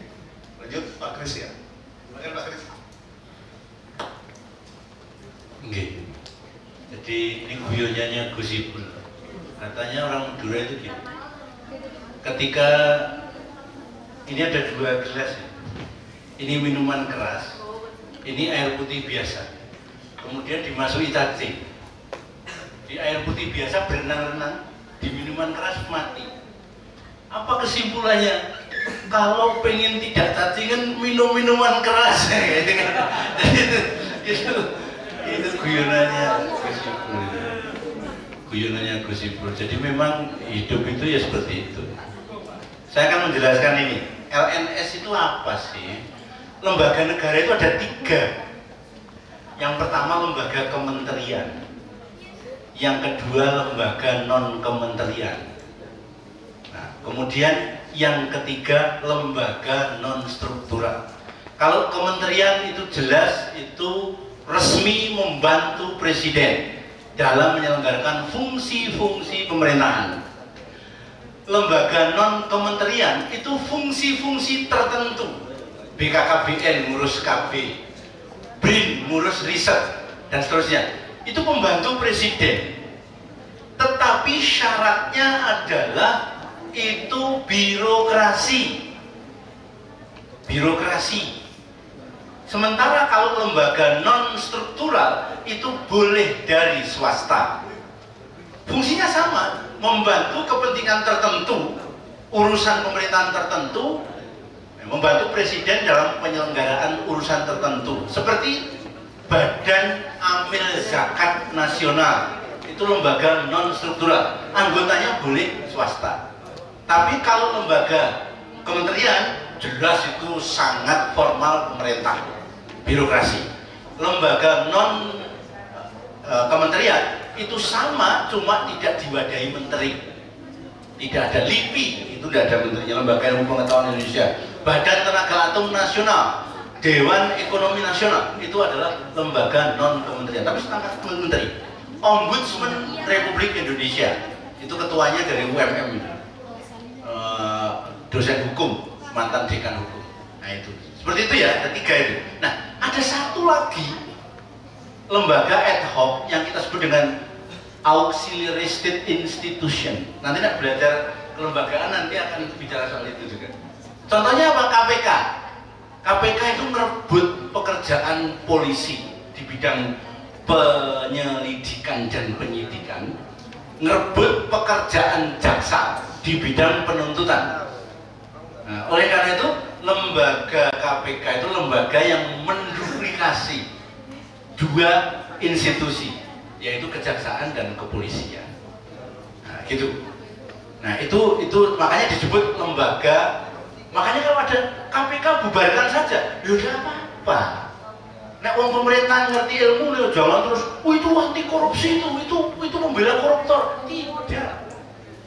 Lanjut Pak Kris ya. Silakan Pak Kris. Nggih. Jadi ini guyonannya Gus Ipul. Katanya orang Madura itu gitu. Ketika ini ada 2 gelas ya. Ini minuman keras, ini air putih biasa. Kemudian dimasuki cacing. Di air putih biasa berenang-renang, di minuman keras mati. Apa kesimpulannya? Kalau pengen tidak cacingan, minum minuman keras. Itu guyonannya Gus Ipul. Guyonannya Gus Ipul. Jadi memang hidup itu ya seperti itu. Saya akan menjelaskan ini. LNS itu apa sih? Lembaga negara itu ada 3. Yang pertama lembaga kementerian, yang kedua lembaga non kementerian. Nah, kemudian yang ketiga lembaga non struktural. Kalau kementerian itu jelas itu resmi membantu presiden dalam menyelenggarakan fungsi-fungsi pemerintahan. Lembaga non kementerian itu fungsi-fungsi tertentu. BKKBN ngurus KB, BRIN ngurus riset dan seterusnya. Itu membantu presiden. Tetapi syaratnya adalah itu birokrasi. Birokrasi. Sementara kalau lembaga non struktural itu boleh dari swasta. Fungsinya sama, membantu kepentingan tertentu, urusan pemerintahan tertentu, membantu presiden dalam penyelenggaraan urusan tertentu. Seperti Badan Amil Zakat Nasional, itu lembaga non struktural, anggotanya boleh swasta. Tapi kalau lembaga kementerian jelas itu sangat formal pemerintah, birokrasi. Lembaga non kementerian itu sama, cuma tidak diwadahi menteri, tidak ada LIPI, itu tidak ada menterinya. Lembaga Ilmu Pengetahuan Indonesia, Badan Tenaga Atom Nasional, Dewan Ekonomi Nasional, itu adalah lembaga non kementerian, tapi setengah menteri. Ombudsman Republik Indonesia, itu ketuanya dari UMM, dosen hukum, mantan dekan hukum. Nah itu, seperti itu ya, ada 3 itu. Nah, ada satu lagi lembaga ad hoc yang kita sebut dengan auxiliary state institution. Nanti nak belajar kelembagaan nanti akan bicara soal itu juga. Contohnya apa? KPK. KPK itu merebut pekerjaan polisi di bidang penyelidikan dan penyidikan, merebut pekerjaan jaksa di bidang penuntutan. Nah, oleh karena itu lembaga KPK itu lembaga yang menduplikasi 2 institusi, yaitu kejaksaan dan kepolisian. Nah, gitu. Nah, itu makanya disebut lembaga. Makanya kalau ada KPK bubarkan saja, ya udah apa-apa. Nek wong pemerintah ngerti ilmu, ya jangan terus, itu anti korupsi itu membela koruptor. Tidak.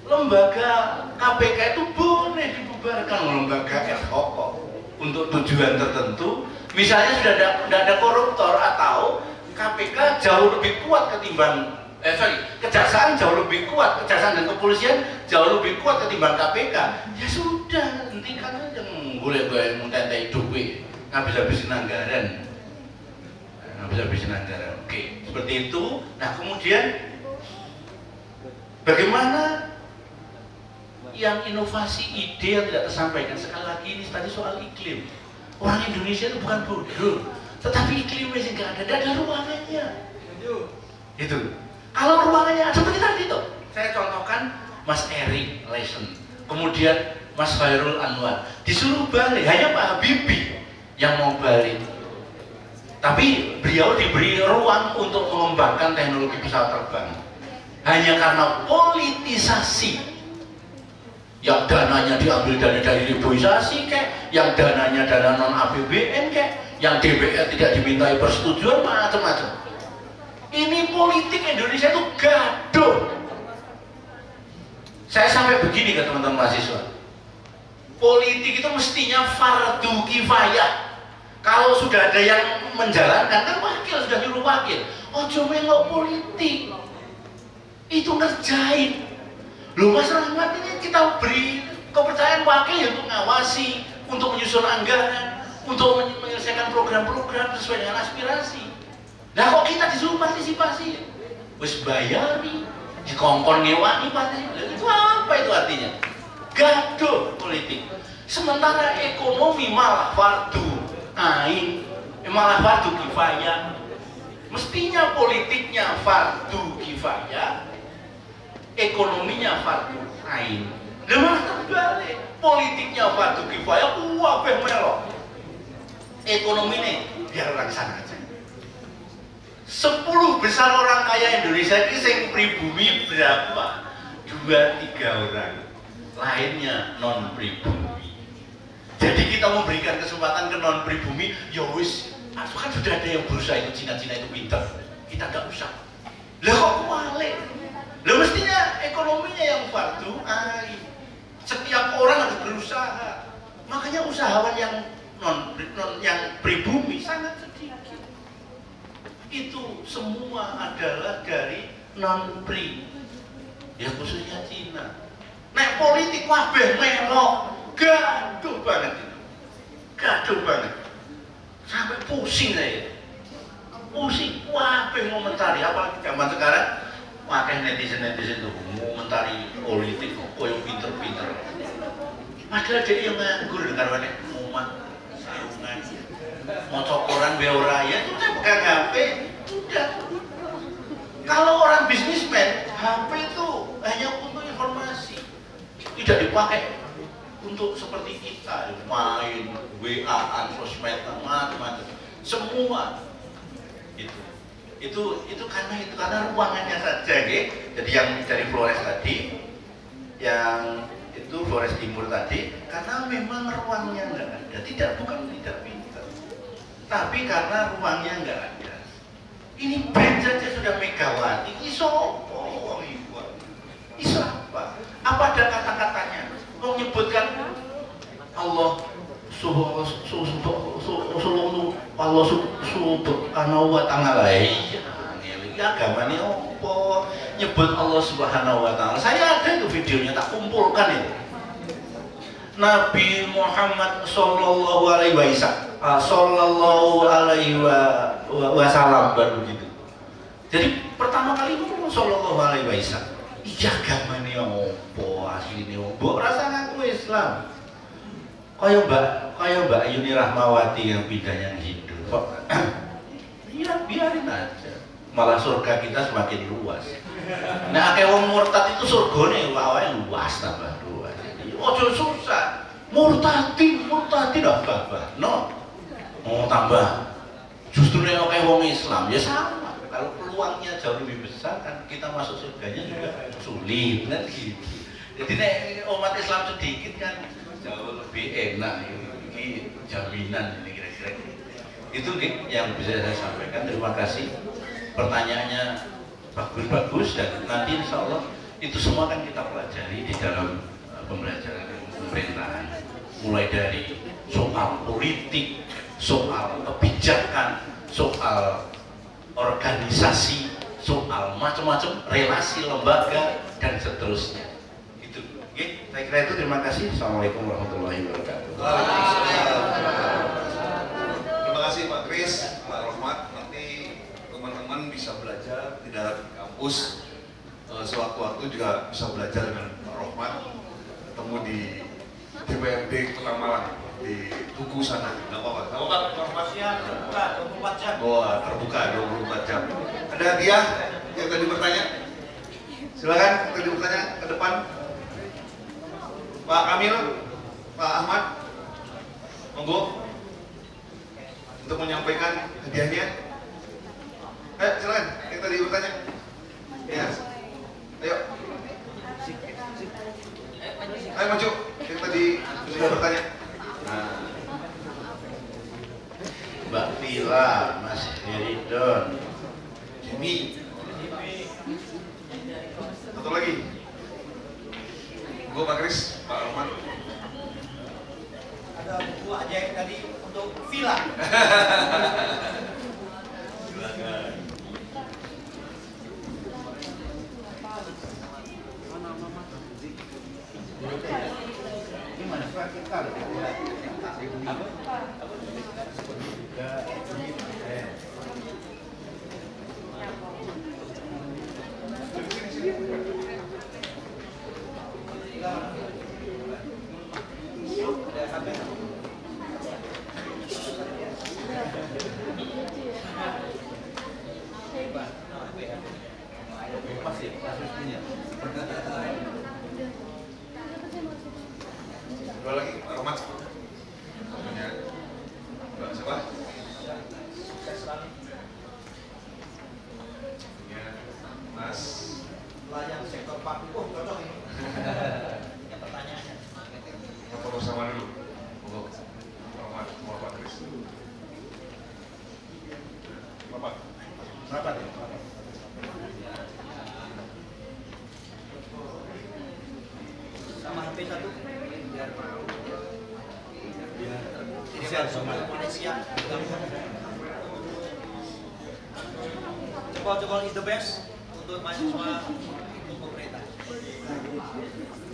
Lembaga KPK itu boleh dibubarkan, lembaga ad hoc untuk tujuan tertentu. Misalnya sudah tidak ada koruptor atau KPK jauh lebih kuat ketimbang kejaksaan jauh lebih kuat, kejaksaan dan kepolisian jauh lebih kuat ketimbang KPK. Ya sudah, hentikan aja, boleh mententai duit, habis-habisin anggaran, Oke, seperti itu. Nah, kemudian bagaimana yang inovasi ide yang tidak tersampaikan? Sekali lagi ini tadi soal iklim. Orang Indonesia itu bukan bodoh, tetapi iklimnya sih nggak ada ruangannya. Itu. Kalau ruangannya ada seperti tadi tuh, saya contohkan Mas Erik Leisen, kemudian Mas Khairul Anwar, disuruh balik, hanya Pak Habibie yang mau balik. Tapi beliau diberi ruang untuk mengembangkan teknologi pesawat terbang. Hanya karena politisasi, yang dananya diambil dari reboisasi, yang dananya dana non APBN, yang DPR tidak dimintai persetujuan, macam-macam. Ini politik Indonesia itu gaduh. Saya sampai begini ke teman-teman mahasiswa, politik itu mestinya fardu kifayah. Kalau sudah ada yang menjalankan, kan wakil sudah nyuruh wakil. Ojo melok politik, itu ngerjain. Loh Mas Rahmat, ini kita beri kepercayaan wakil ya untuk ngawasi, untuk menyusun anggaran, untuk menyelesaikan program-program sesuai dengan aspirasi. Nah kok kita disuruh partisipasi? Wis bayari, dikongkon ngewangi partisipasi. Itu apa itu artinya? Gaduh politik. Sementara ekonomi malah fardu ain, malah fardu kifayah. Mestinya politiknya fardu kifayah, ekonominya fardu ain. Lah malah terbalik. Politiknya fardu kifayah, wabeh melok. Ekonomi ini biar orang sana aja. 10 besar orang kaya Indonesia ini yang pribumi berapa? 2-3 orang. Lainnya non pribumi. Jadi kita memberikan kesempatan ke non pribumi, ya wis, kan sudah ada yang berusaha itu, Cina-Cina itu pintar. Kita nggak usah. Lah kok kualik? Lah mestinya ekonominya yang fardu ain. Setiap orang harus berusaha. Makanya usahawan yang yang pribumi sangat sedikit. Itu semua adalah dari non-pri, ya khususnya Cina. Nek politik wabeh melok, gaduh banget itu, gaduh banget, sampai pusing saya, pusing, wabeh ngomentari. Apalagi zaman sekarang, makanya netizen tuh ngomentari politik, koyo pinter-pinter. Padahal dia yang nganggur karena ngomong sarungan, mau cokoran beoraya, udah pegang HP, udah. Kalau orang bisnismen, HP itu hanya untuk informasi, tidak dipakai untuk seperti kita main WA-an, sosmed, macam-macam, semua itu karena ruangannya saja, gitu. Jadi yang dari Flores tadi, yang itu Flores Timur tadi, karena memang ruangnya nggak ada, bukan tidak pintar, tapi karena ruangnya nggak ada. Ini band saja sudah Megawati, iso apa? Apa ada kata-katanya? Mau menyebutkan Allah subhanahu wa ta'ala. Iya, agamanya apa? Nyebut Allah subhanahu wa ta'ala. Saya ada itu videonya, tak kumpulkan itu. Nabi Muhammad sallallahu alaihi wasallam baru begitu. Jadi pertama kali ngomong sallallahu alaihi wasallam. Iya agamane opo, asline opo, rasa ngaku Islam. Kaya Mbak Yuni Rahmawati yang bidanya Hindu. Iya, biarin aja. Malah surga kita semakin luas. Nah, akeh wong murtad itu surgane wae luas tambah luas. Ojo susah. Murtadin apa? No. Mau tambah. Justru yang akeh wong Islam ya sama. Kalau peluangnya jauh lebih besar kan kita masuk surganya juga sulit kan gitu. Jadi nek umat Islam sedikit kan jauh lebih enak. Ini jaminan ini kira-kira. Itu yang bisa saya sampaikan. Terima kasih. Pertanyaannya bagus-bagus dan nanti insya Allah itu semua kan kita pelajari di dalam pembelajaran pemerintahan. Mulai dari soal politik, soal kebijakan, soal organisasi, soal macam-macam relasi lembaga dan seterusnya. Itu, oke? Saya kira itu. Terima kasih. Assalamualaikum warahmatullahi wabarakatuh. Terima kasih Pak Kris, Pak Rohmat. Nanti teman-teman bisa belajar tidak di kampus. Sewaktu-waktu juga bisa belajar dengan Pak Rohmat. Ketemu di DPRD Kota Malang di Tugu sana. Nggak apa-apa. Nggak apa-apa. Informasinya terbuka 24 jam. Wah, terbuka 24 jam. Ada hadiah yang tadi bertanya? Silakan yang tadi bertanya ke depan. Pak Kamil, Pak Ahmad, monggo untuk menyampaikan hadiahnya. Ayo silakan yang tadi bertanya. Ya. Ayo. Ayo maju yang tadi sudah bertanya. Nah. Monggo Pak Kris, Pak Rohmat. Ada buku ajaib tadi untuk villa. Silakan. Dua lagi, Pak Rohmat. Namanya Mbak siapa? Ya, Mas. Layang sektor publik. Oh, cocok ini. Yang pertanyaannya. Foto bersama dulu. Monggo. Pak Rohmat, mau Pak Kris. Bapak. Berapa nih? Sama HP satu. Biar mau. Biar sama Indonesia. Jempol-jempol is the best untuk mahasiswa untuk pemerintah.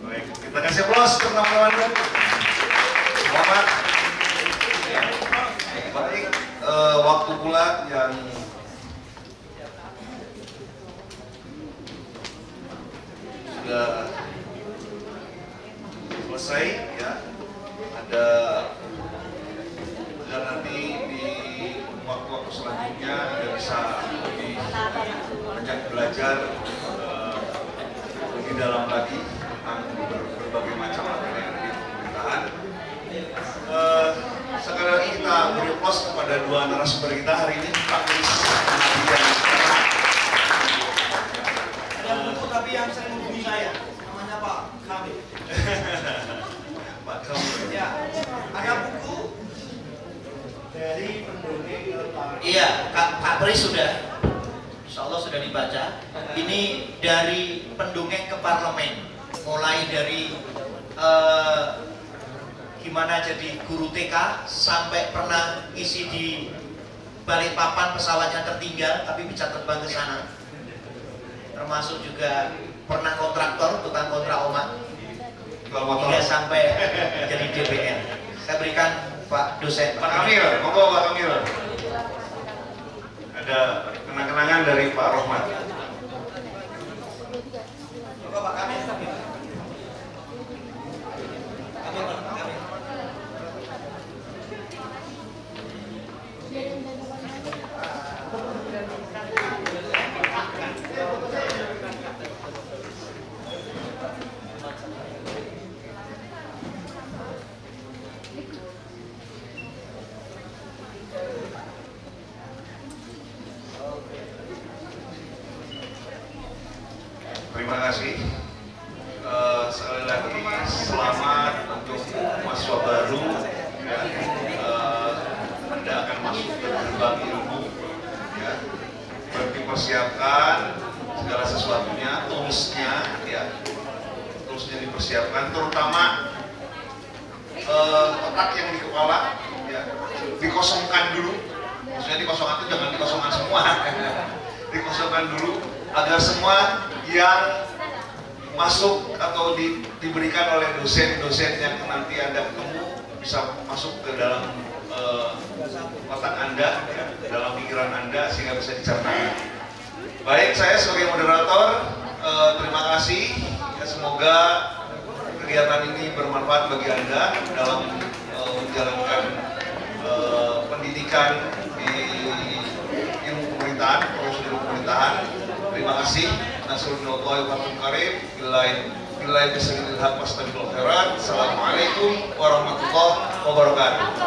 Baik, kita kasih aplaus untuk teman-teman. Selamat. Baik, waktu pula yang sudah selesai ya. Ada dan nanti di waktu-waktu selanjutnya kita bisa lebih banyak belajar lebih dalam lagi tentang berbagai macam materi yang ada di pemerintahan. Sekali lagi kita beri aplaus kepada dua narasumber kita hari ini, Pak Kris dan Ada buku tapi yang sering menghubungi saya, namanya Pak Kamil. Pak Kamil. Ya, ada buku dari pendongeng ke Pak. Iya, Pak Kris sudah, insya Allah sudah dibaca. Ini dari pendongeng ke parlemen, mulai dari gimana jadi guru TK sampai pernah isi di Balikpapan pesawatnya tertinggal tapi bisa terbang ke sana. Termasuk juga pernah kontraktor, tukang kontrak omak. Hingga sampai jadi DPR. Saya berikan Pak dosen. Pak Kamil, monggo Pak Kamil. Ada kenang-kenangan dari Pak Rohmat. Monggo Pak Kamil. Kamil. Terima kasih. Sekali lagi selamat untuk mahasiswa baru. Ya. Anda akan masuk ke gerbang ilmu. Ya. Berarti persiapkan segala sesuatunya, toolsnya, ya. Toolsnya dipersiapkan, terutama otak yang di kepala, ya. Dikosongkan dulu. Maksudnya dikosongkan itu jangan dikosongkan semua. Dikosongkan dulu agar semua yang masuk atau diberikan oleh dosen-dosen yang nanti Anda ketemu bisa masuk ke dalam otak Anda, ya, dalam pikiran Anda sehingga bisa dicerna. Baik, saya sebagai moderator terima kasih. Ya, semoga kegiatan ini bermanfaat bagi Anda dalam menjalankan pendidikan di ilmu pemerintahan, prosedur pemerintahan. Terima kasih. Nasrullahi wa karim. Billahi bismillahirrahmanirrahim. Assalamualaikum warahmatullahi wabarakatuh.